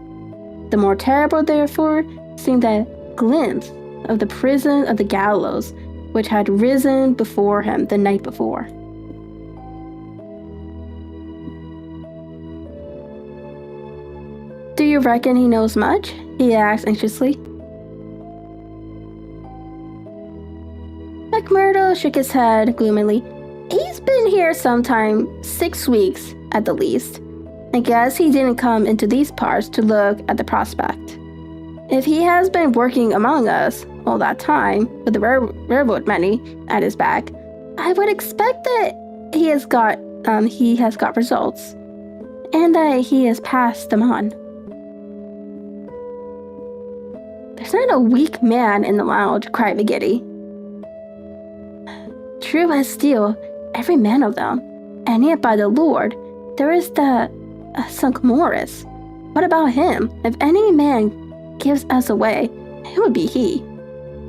The more terrible, therefore, seemed that glimpse of the prison of the gallows, which had risen before him the night before. Do you reckon he knows much? He asked anxiously. McMurdo shook his head gloomily. He's been here sometime 6 weeks at the least. I guess he didn't come into these parts to look at the prospect. If he has been working among us all that time with the railroad money at his back, I would expect that he has got results, and that he has passed them on. There's not a weak man in the lounge, cried McGiddy. True as steel, every man of them, and yet by the Lord, there is the Sunk Morris. What about him? If any man gives us away, it would be he.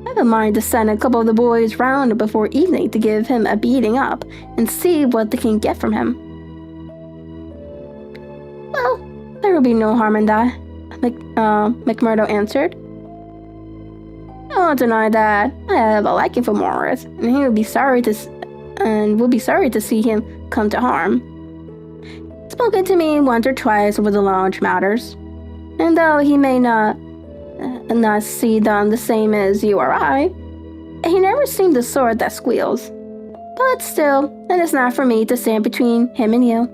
I have a mind to send a couple of the boys round before evening to give him a beating up and see what they can get from him. Well, there will be no harm in that, McMurdo answered. I won't deny that I have a liking for Morris, and he will be sorry to see him come to harm. He's spoken to me once or twice over the large matters, and though he may not see them the same as you or I, he never seemed the sort that squeals. But still, it is not for me to stand between him and you.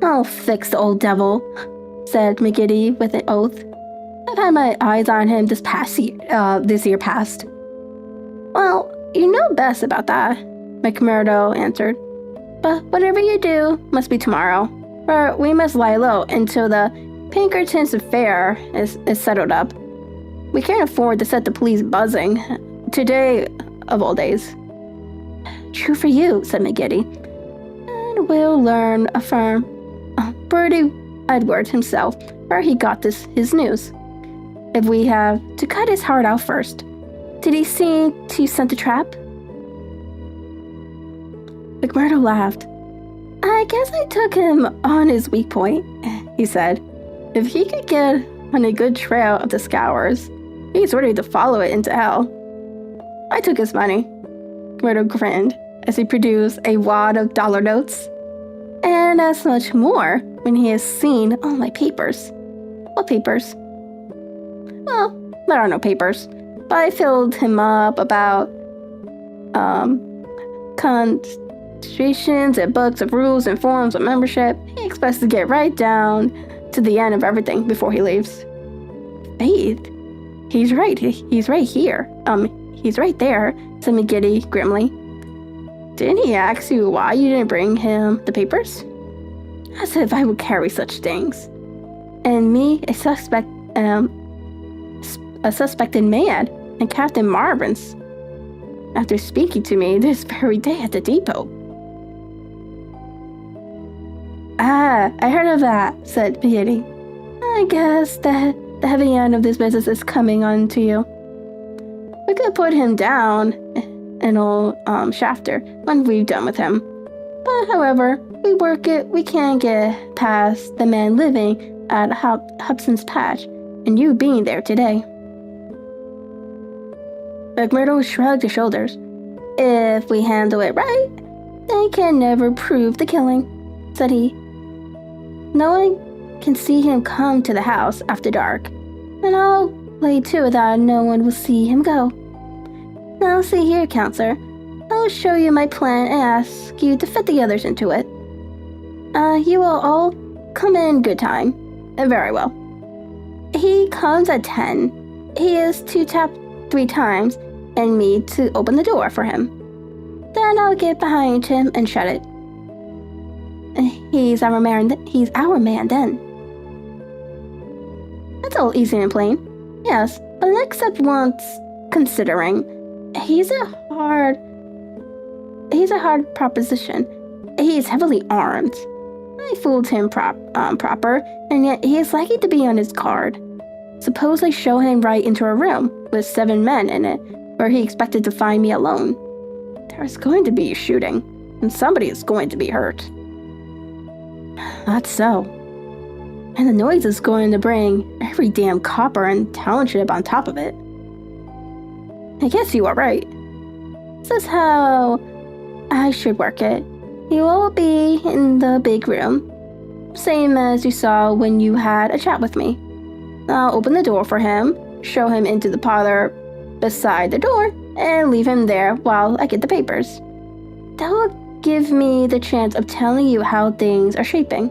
"Oh, fix the old devil," said McGiddy with an oath. "I've had my eyes on him this year past." "Well, you know best about that," McMurdo answered. "But whatever you do must be tomorrow, for we must lie low until the Pinkerton's affair is settled up. We can't afford to set the police buzzing today of all days." "True for you," said McGiddy. "And we'll learn from Birdy Edwards himself where he got his news. If we have to cut his heart out first. Did he seem to scent a trap?" McMurdo laughed. "I guess I took him on his weak point," he said. "If he could get on a good trail of the Scours, he's ready to follow it into hell. I took his money." McMurdo grinned as he produced a wad of dollar notes. "And as much more when he has seen all my papers." "What papers?" "Well, there are no papers, but I filled him up about constitutions and books of rules and forms of membership. He expects to get right down to the end of everything before he leaves." "Faith, he's right. He's right here. He's right there," said McGiddy grimly. "Didn't he ask you why you didn't bring him the papers?" "As if I would carry such things. And me, a suspected man, and Captain Marvin's, after speaking to me this very day at the depot." "Ah, I heard of that," said McGiddy. "I guess that the heavy end of this business is coming on to you. We could put him down an old shafter when we've done with him. But however we work it, we can't get past the man living at Hobson's Patch, and you being there today." McMurdo shrugged his shoulders. "If we handle it right, they can never prove the killing," said he. "No one can see him come to the house after dark, and I'll lay to that no one will see him go. Now see here, Counselor, I'll show you my plan and ask you to fit the others into it. You will all come in good time. Very well. He comes at 10. He is to tap 3 times and me to open the door for him. Then I'll get behind him and shut it. He's our man then." "That's all easy and plain." "Yes, but the next step wants considering. He's a hard proposition. He's heavily armed. I fooled him proper, and yet he is likely to be on his guard. Suppose I show him right into a room with 7 men in it, where he expected to find me alone. There's going to be shooting, and somebody is going to be hurt." "That's so. And the noise is going to bring every damn copper and township on top of it." "I guess you are right. This is how I should work it. He will be in the big room, same as you saw when you had a chat with me. I'll open the door for him, show him into the parlor beside the door, and leave him there while I get the papers. That will give me the chance of telling you how things are shaping.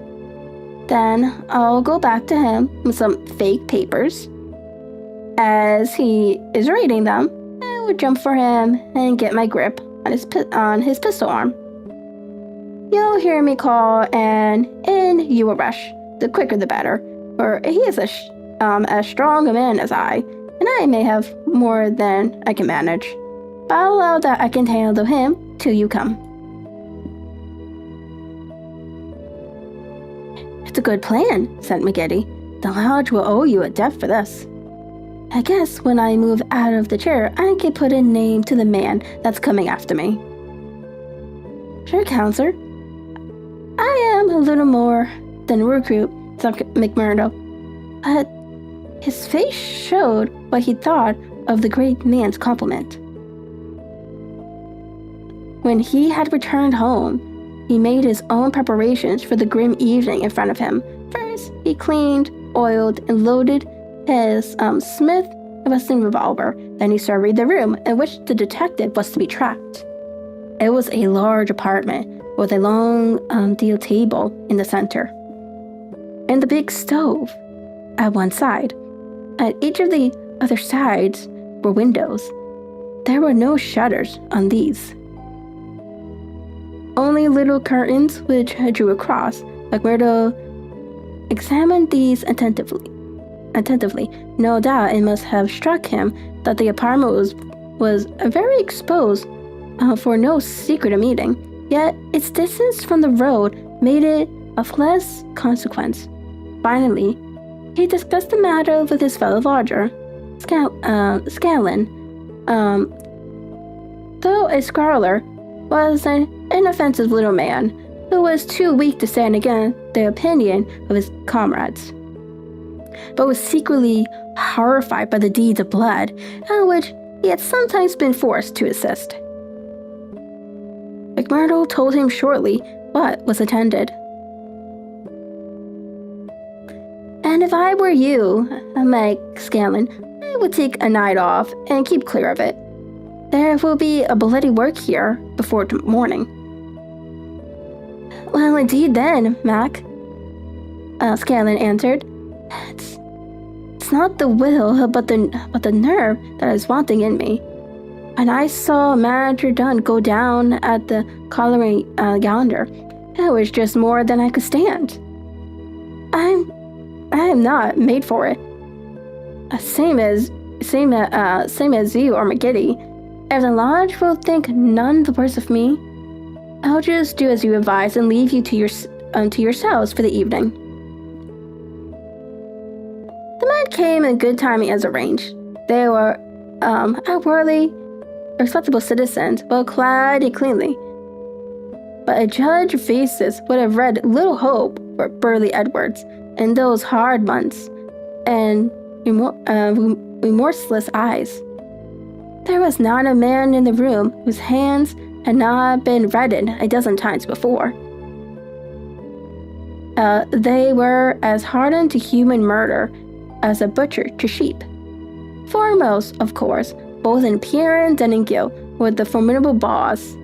Then I'll go back to him with some fake papers. As he is reading them, I will jump for him and get my grip on his pistol arm. You'll hear me call, and in you will rush. The quicker the better, for he is as strong a man as I, and I may have more than I can manage. But I'll allow that I can handle him till you come." "It's a good plan," said McGiddy. "The lodge will owe you a debt for this." I guess when I move out of the chair, I can put a name to the man that's coming after me. Sure, Counselor. I am a little more than a recruit, said McMurdo. But his face showed what he thought of the great man's compliment. When he had returned home, he made his own preparations for the grim evening in front of him. First, he cleaned, oiled, and loaded his Smith & Wesson revolver. Then he surveyed the room in which the detective was to be trapped. It was a large apartment with a long deal table in the center, and the big stove at one side. At each of the other sides were windows. There were no shutters on these, only little curtains which drew across. McMurdo examined these attentively. No doubt it must have struck him that the apartment was very exposed for no secret meeting, yet its distance from the road made it of less consequence. Finally, he discussed the matter with his fellow lodger, Scanlon. Though a scrawler, was an inoffensive little man who was too weak to stand against the opinion of his comrades, but was secretly horrified by the deeds of blood in which he had sometimes been forced to assist. McMurdo told him shortly what was intended. And if I were you, Meg Scanlon, I would take a night off and keep clear of it. There will be a bloody work here before morning. Well, indeed then, Mac, Scanlon answered. It's not the will, but the nerve that is wanting in me. And I saw Manager Dunn go down at the colliery yonder. It was just more than I could stand. I am not made for it. Same as you or McGiddy. If the lodge will think none the worse of me, I'll just do as you advise and leave you to yourselves for the evening. The men came in good timing as arranged. They were outwardly respectable citizens, well clad and cleanly. But a judge's faces would have read little hope for Burley Edwards in those hard months and remorseless eyes. There was not a man in the room whose hands had not been reddened a dozen times before. They were as hardened to human murder as a butcher to sheep. Foremost, of course, both in appearance and in guilt, was the formidable boss.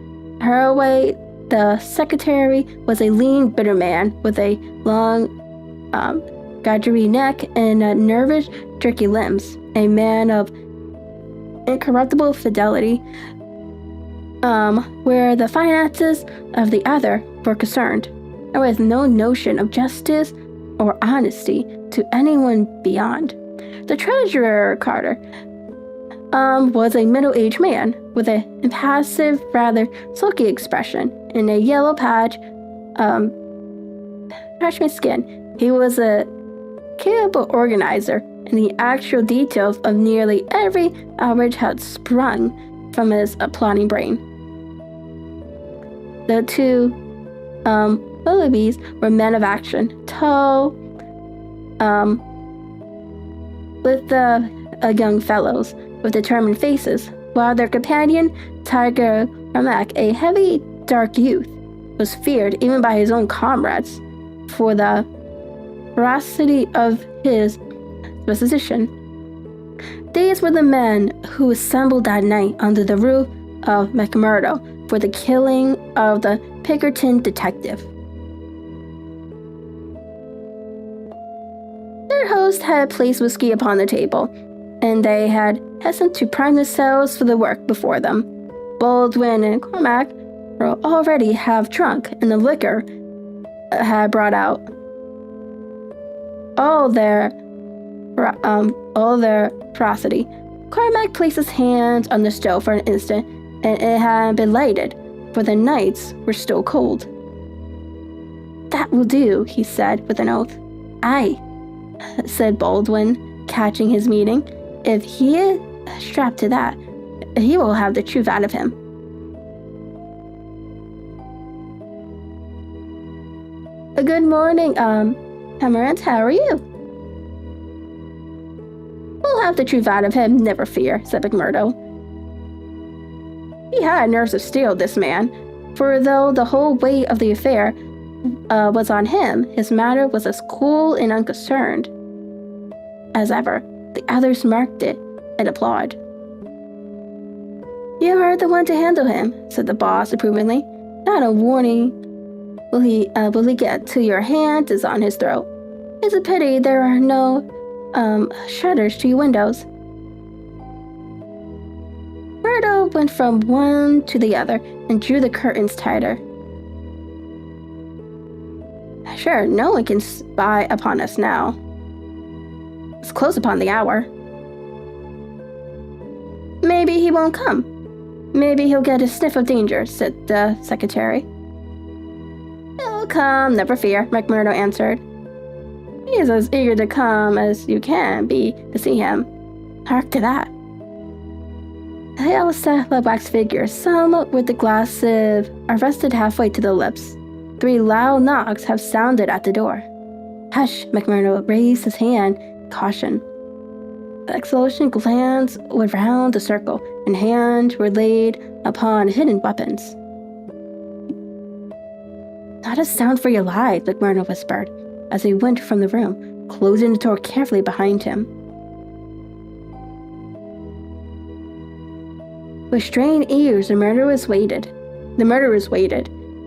Haraway, the secretary, was a lean, bitter man with a long, gadgery neck and nervous, jerky limbs. A man of incorruptible fidelity, where the finances of the other were concerned, and with no notion of justice or honesty to anyone beyond. The treasurer, Carter, was a middle-aged man with an impassive, rather sulky expression and a yellow parchment skin. He was a capable organizer, and the actual details of nearly every outrage had sprung from his plotting brain. The two Willoughbys were men of action, tall, with the young fellows with determined faces, while their companion, Tiger Ramak, a heavy, dark youth, was feared even by his own comrades for the veracity of his position. These were the men who assembled that night under the roof of McMurdo for the killing of the Pinkerton detective. Their host had placed whiskey upon the table, and they had hastened to prime themselves for the work before them. Baldwin and Cormac were already half drunk, and the liquor had brought out all their ferocity. Cormac placed his hands on the stove for an instant, and it had been lighted, for the nights were still cold. That will do, he said with an oath. Aye, said Baldwin, catching his meaning. If he is strapped to that, he will have the truth out of him. Good morning, Amaranth, how are you? We'll have the truth out of him, never fear, said McMurdo. He had nerves of steel, this man, for though the whole weight of the affair was on him, his manner was as cool and unconcerned as ever. The others marked it and applauded. You are the one to handle him, said the boss approvingly. Not a warning. Will he get to your hand is on his throat. It's a pity there are no shutters to your windows. Murdo went from one to the other and drew the curtains tighter. Sure, no one can spy upon us now. It's close upon the hour. Maybe he won't come. Maybe he'll get a sniff of danger, said the secretary. He'll come, never fear, McMurdo answered. He is as eager to come as you can be to see him. Hark to that. The pale sapphire wax figures, some with the glasses, are rested halfway to the lips. 3 loud knocks have sounded at the door. Hush, McMurdo raised his hand in caution. The explosion glanced around the circle, and hands were laid upon hidden weapons. Not a sound for your life, McMurdo whispered, as he went from the room, closing the door carefully behind him. With strained ears, the murderers waited.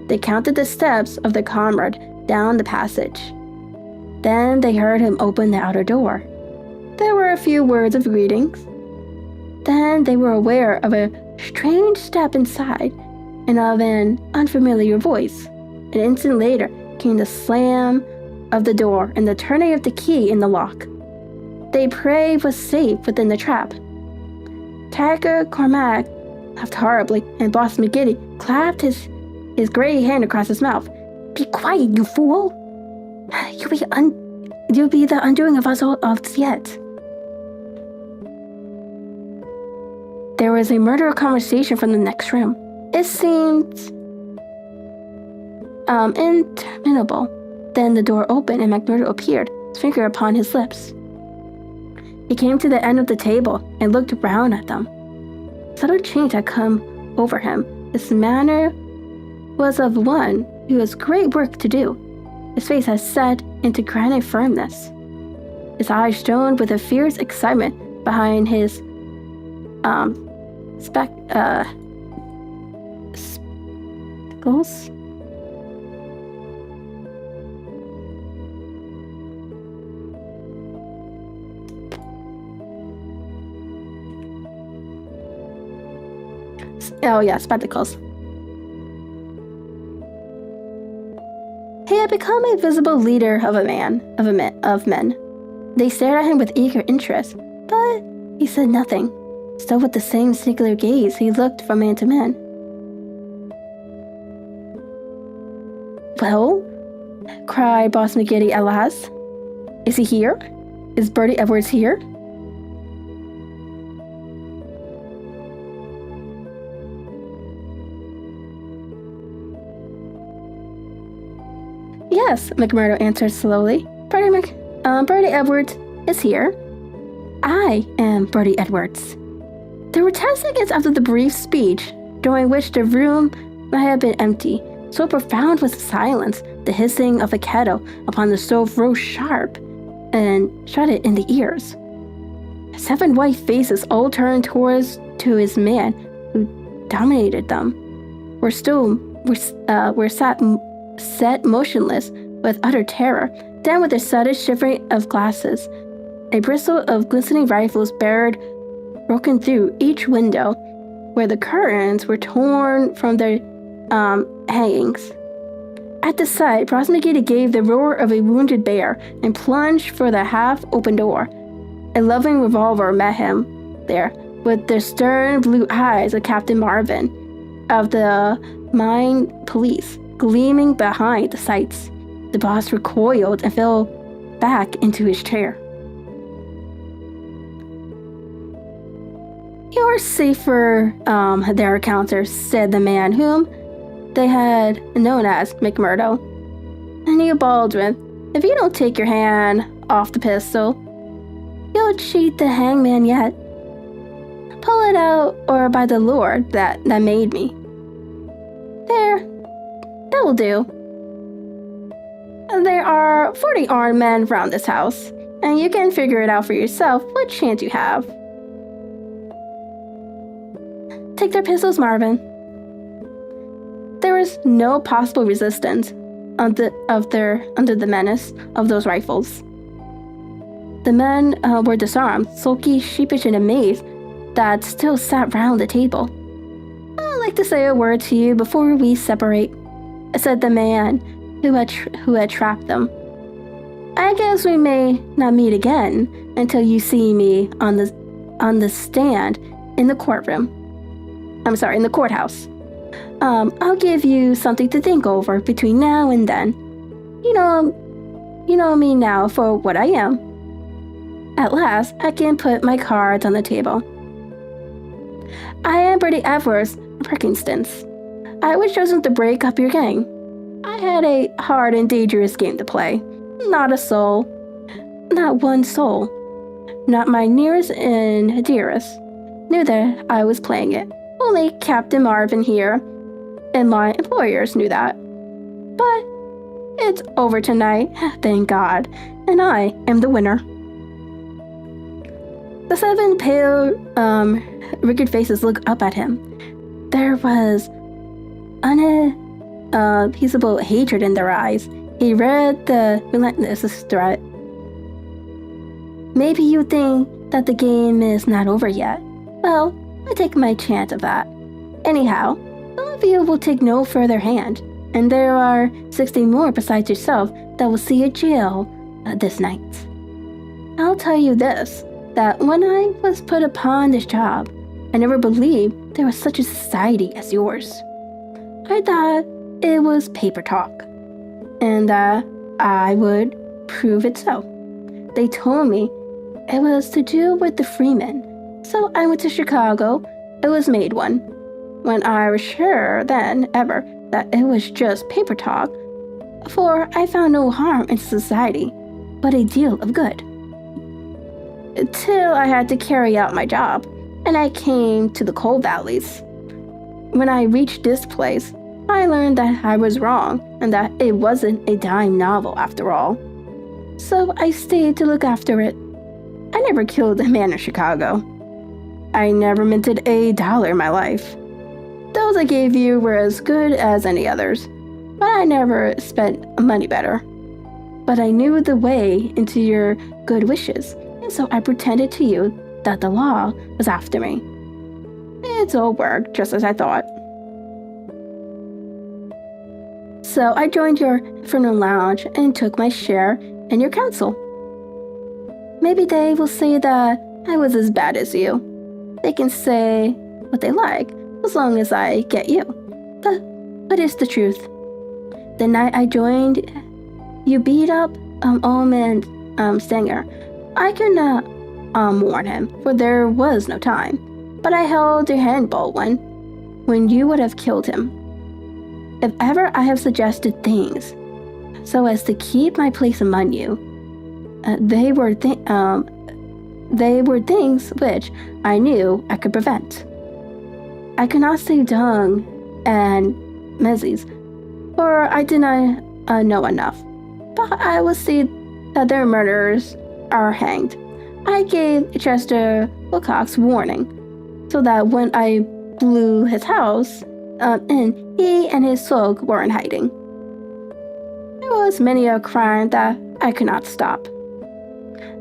They counted the steps of their comrade down the passage. Then they heard him open the outer door. There were a few words of greetings. Then they were aware of a strange step inside and of an unfamiliar voice. An instant later came the slam of the door and the turning of the key in the lock. They prayed was safe within the trap. Tiger Cormac laughed horribly, and Boss McGiddy clapped his gray hand across his mouth. Be quiet, you fool! You'll be the undoing of us all yet. There was a murder conversation from the next room. It seemed interminable. Then the door opened and McMurdo appeared, his finger upon his lips. He came to the end of the table and looked round at them. A subtle change had come over him. His manner was of one who has great work to do. His face had set into granite firmness. His eyes shone with a fierce excitement behind his spectacles. Oh yeah, spectacles. He had become a visible leader of men. They stared at him with eager interest, but he said nothing. Still with the same singular gaze, he looked from man to man. Well? Cried Boss McGiddy at last. Is he here? Is Birdy Edwards here? Yes, McMurdo answered slowly. Birdy Edwards is here. I am Birdy Edwards. There were 10 seconds after the brief speech, during which the room might have been empty. So profound was the silence, the hissing of a kettle upon the stove rose sharp and shut it in the ears. 7 white faces, all turned to his man who dominated them, were set motionless with utter terror. Then, with a sudden shivering of glasses, a bristle of glistening rifles broken through each window, where the curtains were torn from their hangings. At the sight, Boss McGiddy gave the roar of a wounded bear and plunged for the half-open door. A loving revolver met him there, with the stern blue eyes of Captain Marvin of the Mine Police gleaming behind the sights. The boss recoiled and fell back into his chair. You're safer, there, counter, said the man whom they had known as McMurdo. And you, Baldwin, if you don't take your hand off the pistol, you'll cheat the hangman yet. Pull it out, or by the Lord that made me. There, that will do. There are 40 armed men around this house, and you can figure it out for yourself what chance you have. Take their pistols, Marvin. There was no possible resistance under the menace of those rifles. The men were disarmed, sulky, sheepish, and amazed that still sat round the table. I'd like to say a word to you before we separate, said the man who had trapped them. I guess we may not meet again until you see me on the stand in the courtroom. In the courthouse. I'll give you something to think over between now and then. You know me now for what I am. At last, I can put my cards on the table. I am Birdy Edwards, Perkinstons. I was chosen to break up your gang. I had a hard and dangerous game to play. Not a soul. Not one soul. Not my nearest and dearest knew that I was playing it. Only Captain Marvin here and my employers knew that. But it's over tonight, thank God, and I am the winner. The 7 pale, wicked faces looked up at him. There was unappeasable hatred in their eyes. He read the relentless threat. Maybe you think that the game is not over yet. Well, I take my chance of that. Anyhow, some of you will take no further hand, and there are 60 more besides yourself that will see a jail this night. I'll tell you this, that when I was put upon this job, I never believed there was such a society as yours. I thought it was paper talk, and that I would prove it so. They told me it was to do with the freemen, so I went to Chicago. It was made one. When I was sure then ever that it was just paper talk, for I found no harm in society, but a deal of good. Till I had to carry out my job, and I came to the coal valleys. When I reached this place, I learned that I was wrong, and that it wasn't a dime novel after all. So I stayed to look after it. I never killed a man in Chicago. I never minted $1 in my life. Those I gave you were as good as any others, but I never spent money better. But I knew the way into your good wishes, and so I pretended to you that the law was after me. It's all worked just as I thought. So I joined your infernal lounge and took my share in your council. Maybe they will say that I was as bad as you. They can say what they like, as long as I get you. But it's the truth. The night I joined, you beat up Almond Stanger. I could not warn him, for there was no time. But I held your hand, Baldwin, when you would have killed him. If ever I have suggested things so as to keep my place among you, they were things which I knew I could prevent. I could not save Dung and Menzies, for I did not know enough. But I will see that their murderers are hanged. I gave Chester Wilcox warning, so that when I blew his house in, he and his folk were in hiding. There was many a crime that I could not stop.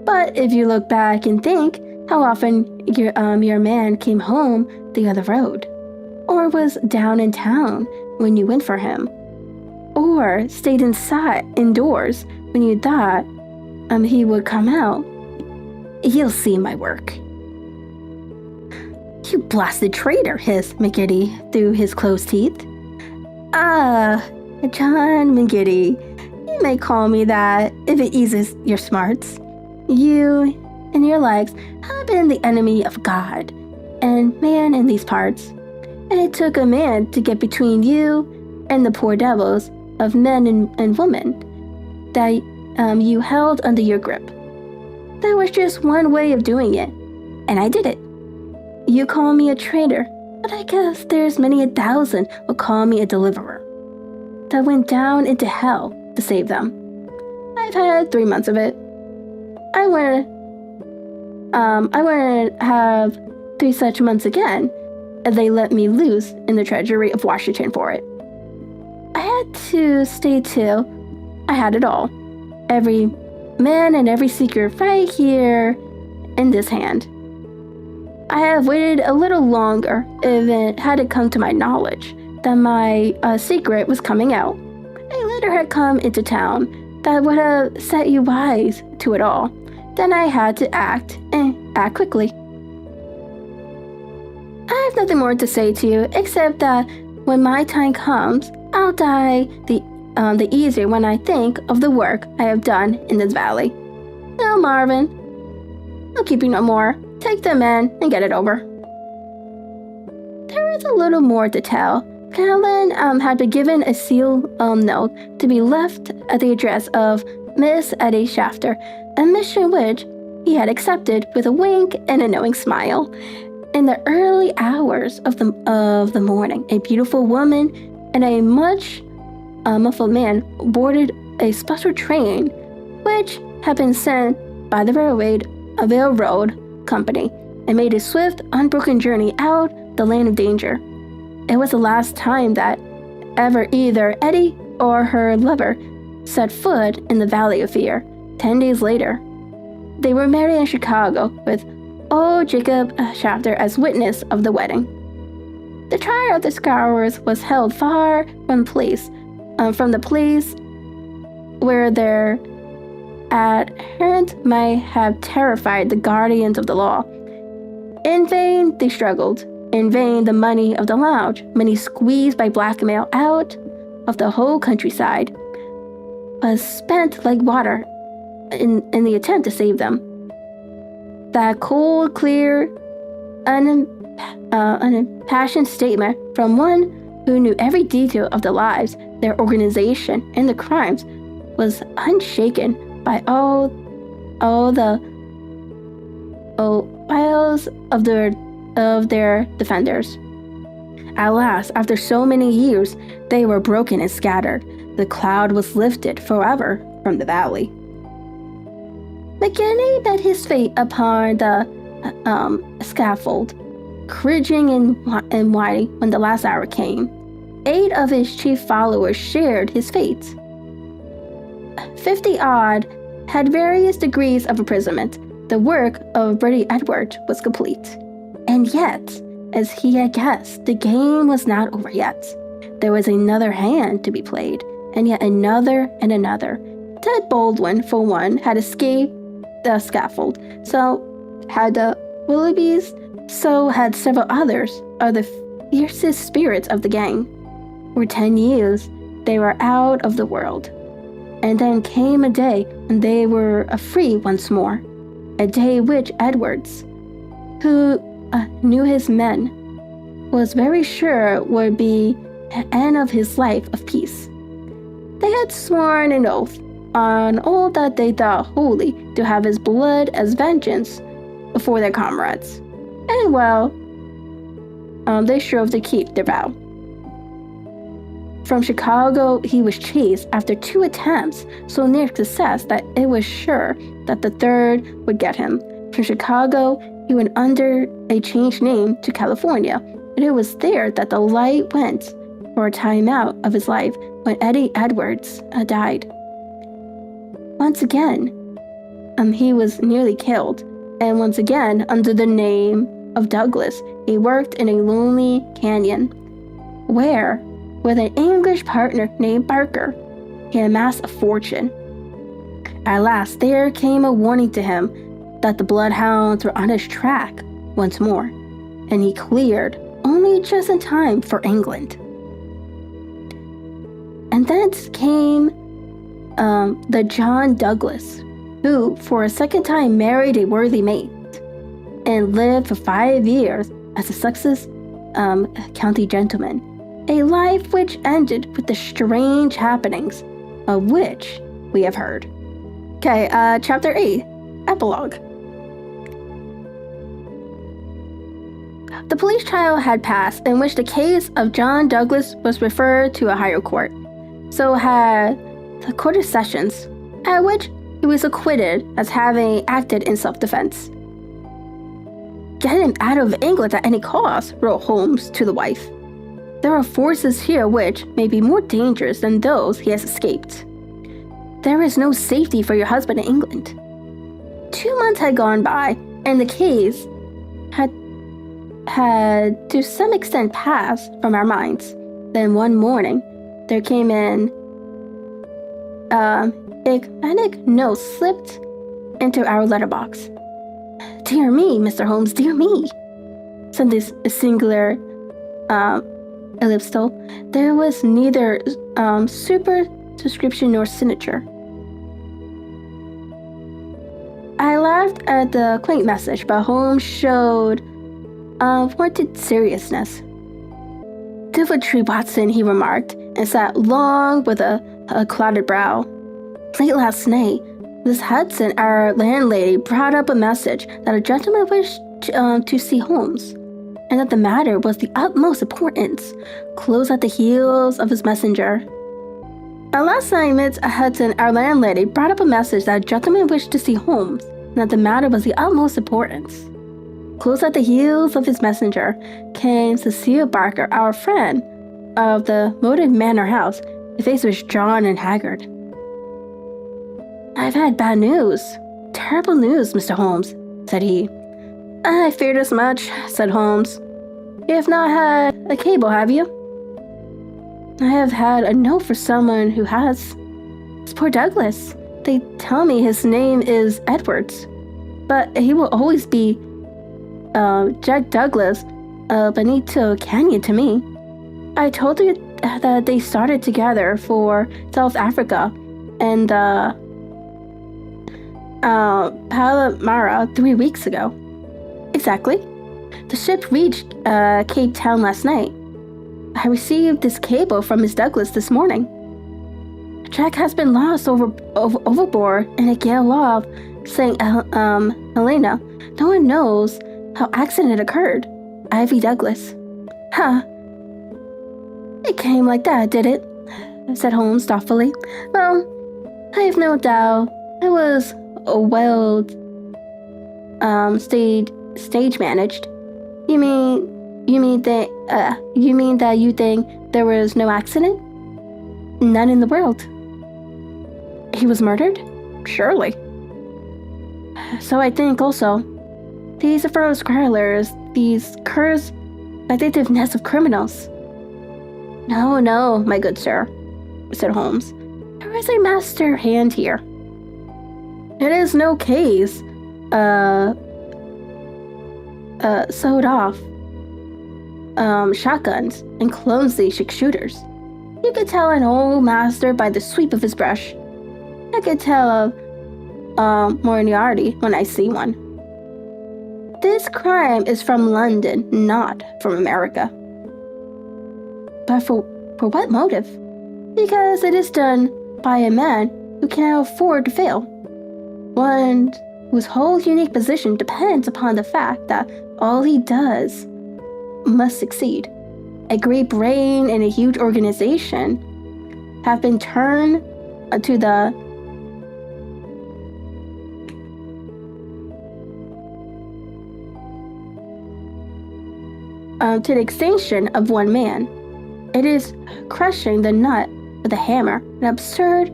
But if you look back and think how often your man came home the other road, or was down in town when you went for him, or stayed indoors when you thought he would come out, you'll see my work. You blasted traitor, hissed McGiddy through his closed teeth. John McGiddy, you may call me that if it eases your smarts. You and your legs have been the enemy of God. and man in these parts. And it took a man to get between you and the poor devils of men and women that you held under your grip. There was just one way of doing it, and I did it. You call me a traitor, but I guess there's many a thousand will call me a deliverer that went down into hell to save them. I've had 3 months of it. I want to have 3 such months again, and they let me loose in the treasury of Washington for it. I had to stay till I had it all. Every man and every secret right here in this hand. I have waited a little longer if it hadn't come to my knowledge that my secret was coming out. A letter had come into town that would have set you wise to it all. Then I had to act quickly. I have nothing more to say to you except that when my time comes, I'll die the easier when I think of the work I have done in this valley. Now, Marvin, I'll keep you no more. Take the men and get it over. There is a little more to tell. Carolyn had been given a sealed note to be left at the address of Miss Eddie Shafter, a mission which he had accepted with a wink and a knowing smile. In the early hours of the morning, a beautiful woman and a much muffled man boarded a special train which had been sent by the railroad company and made a swift, unbroken journey out the lane of danger. It was the last time that ever either Eddie or her lover set foot in the Valley of Fear. 10 days later, they were married in Chicago with old Jacob Shafter as witness of the wedding. The trial of the Scourers was held far from the place where their adherents might have terrified the guardians of the law. In vain they struggled. In vain the money of the lounge, money squeezed by blackmail out of the whole countryside, was spent like water in the attempt to save them. That cold, clear, unimpassioned statement from one who knew every detail of the lives, their organization, and the crimes was unshaken by all the wiles of their defenders. At last, after so many years, they were broken and scattered. The cloud was lifted forever from the valley. McKinney met his fate upon the scaffold, cringing and whining when the last hour came. 8 of his chief followers shared his fate. 50-odd had various degrees of imprisonment. The work of Birdy Edward was complete. And yet, as he had guessed, the game was not over yet. There was another hand to be played, and yet another and another. Ted Baldwin, for one, had escaped the scaffold. So had the Willoughbys, so had several others of the fiercest spirits of the gang. For 10 years, they were out of the world. And then came a day when they were free once more. A day which Edwards, who knew his men, was very sure would be the end of his life of peace. They had sworn an oath on all that they thought holy to have his blood as vengeance for their comrades. And they strove to keep their vow. From Chicago, he was chased after 2 attempts, so near success that it was sure that the third would get him. From Chicago, he went under a changed name to California, and it was there that the light went for a time out of his life when Eddie Edwards died. Once again, he was nearly killed, and once again, under the name of Douglas, he worked in a lonely canyon, where, with an English partner named Barker, he amassed a fortune. At last, there came a warning to him that the bloodhounds were on his track once more, and he cleared only just in time for England. And thence came the John Douglas, who for a second time married a worthy mate, and lived for 5 years as a Sussex county gentleman, a life which ended with the strange happenings of which we have heard. Okay, Chapter 8, Epilogue. The police trial had passed, in which the case of John Douglas was referred to a higher court. So had the Court of Sessions, at which he was acquitted as having acted in self-defense. Get him out of England at any cost, wrote Holmes to the wife. There are forces here which may be more dangerous than those he has escaped. There is no safety for your husband in England. 2 months had gone by, and the case had to some extent passed from our minds. Then one morning, there came in a panic note slipped into our letterbox. Dear me, Mr. Holmes, dear me, said this singular ellipstal. There was neither superscription nor signature. I laughed at the quaint message, but Holmes showed warranted seriousness. Deviltry, Watson, he remarked, and sat long with a clouded brow. Late last night, Miss Hudson, our landlady, brought up a message that a gentleman wished to see Holmes, and that the matter was the utmost importance, close at the heels of his messenger. Last night, Miss Hudson, our landlady, brought up a message that a gentleman wished to see Holmes, and that the matter was the utmost importance. Close at the heels of his messenger came Cecile Barker, our friend of the Moated Manor House. His face was drawn and haggard. I've had bad news. Terrible news, Mr. Holmes, said he. I feared as much, said Holmes. You have not had a cable, have you? I have had a note for someone who has. It's poor Douglas. They tell me his name is Edwards, but he will always be Jack Douglas, Benito Canyon to me. I told you that they started together for South Africa and Palmyra 3 weeks ago. Exactly. The ship reached Cape Town last night. I received this cable from Miss Douglas this morning. Jack has been lost overboard in a gale off St. Helena. No one knows how accident occurred. Ivy Douglas. Huh. It came like that, did it? Said Holmes thoughtfully. Well, I have no doubt it was well stage managed. You mean that you think there was no accident? None in the world. He was murdered? Surely. So I think also. These infernal squirrelers, these cursed vindictiveness of criminals. No, my good sir, said Holmes. There is a master hand here. It is no case, sewed off, shotguns and clumsy six-shooters. You could tell an old master by the sweep of his brush. I could tell of, Moriarty when I see one. This crime is from London, not from America. But for what motive? Because it is done by a man who cannot afford to fail. One whose whole unique position depends upon the fact that all he does must succeed. A great brain and a huge organization have been turned to the extinction of one man. It is crushing the nut with a hammer, an absurd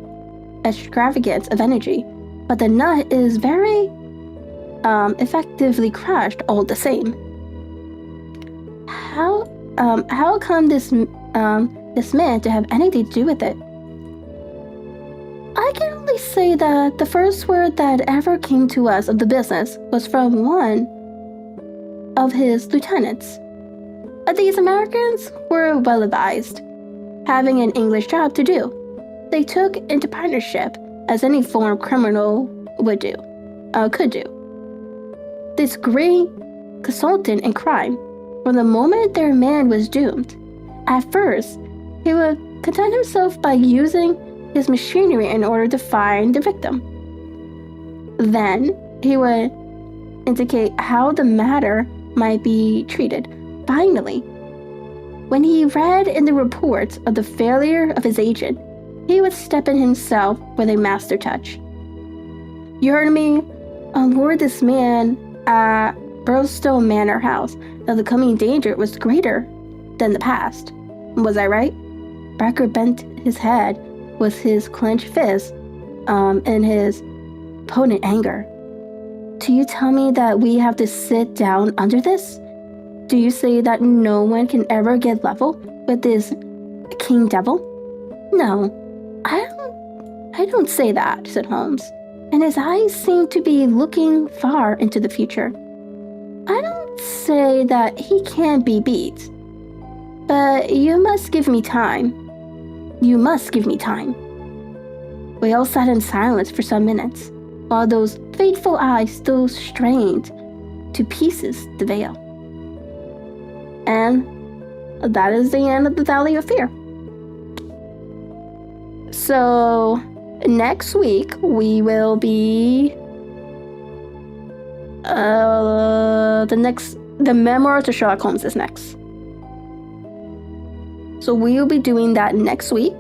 extravagance of energy, but the nut is very effectively crushed all the same. How come this man to have anything to do with it? I can only say that the first word that ever came to us of the business was from one of his lieutenants. These Americans were well advised, having an English job to do. They took into partnership as any foreign criminal could do. This great consultant in crime, from the moment their man was doomed. At first, he would content himself by using his machinery in order to find the victim. Then, he would indicate how the matter might be treated. Finally, when he read in the reports of the failure of his agent, he would step in himself with a master touch. You heard me? Warned this man at Burlstone Manor House that the coming danger was greater than the past. Was I right? Barker bent his head with his clenched fist in his potent anger. Do you tell me that we have to sit down under this? Do you say that no one can ever get level with this King Devil? No, I don't say that, said Holmes, and his eyes seemed to be looking far into the future. I don't say that he can't be beat, but you must give me time. You must give me time. We all sat in silence for some minutes, while those fateful eyes still strained to pieces the veil. And that is the end of the Valley of Fear. So, next week we will be the memoir to Sherlock Holmes is next. So we will be doing that next week.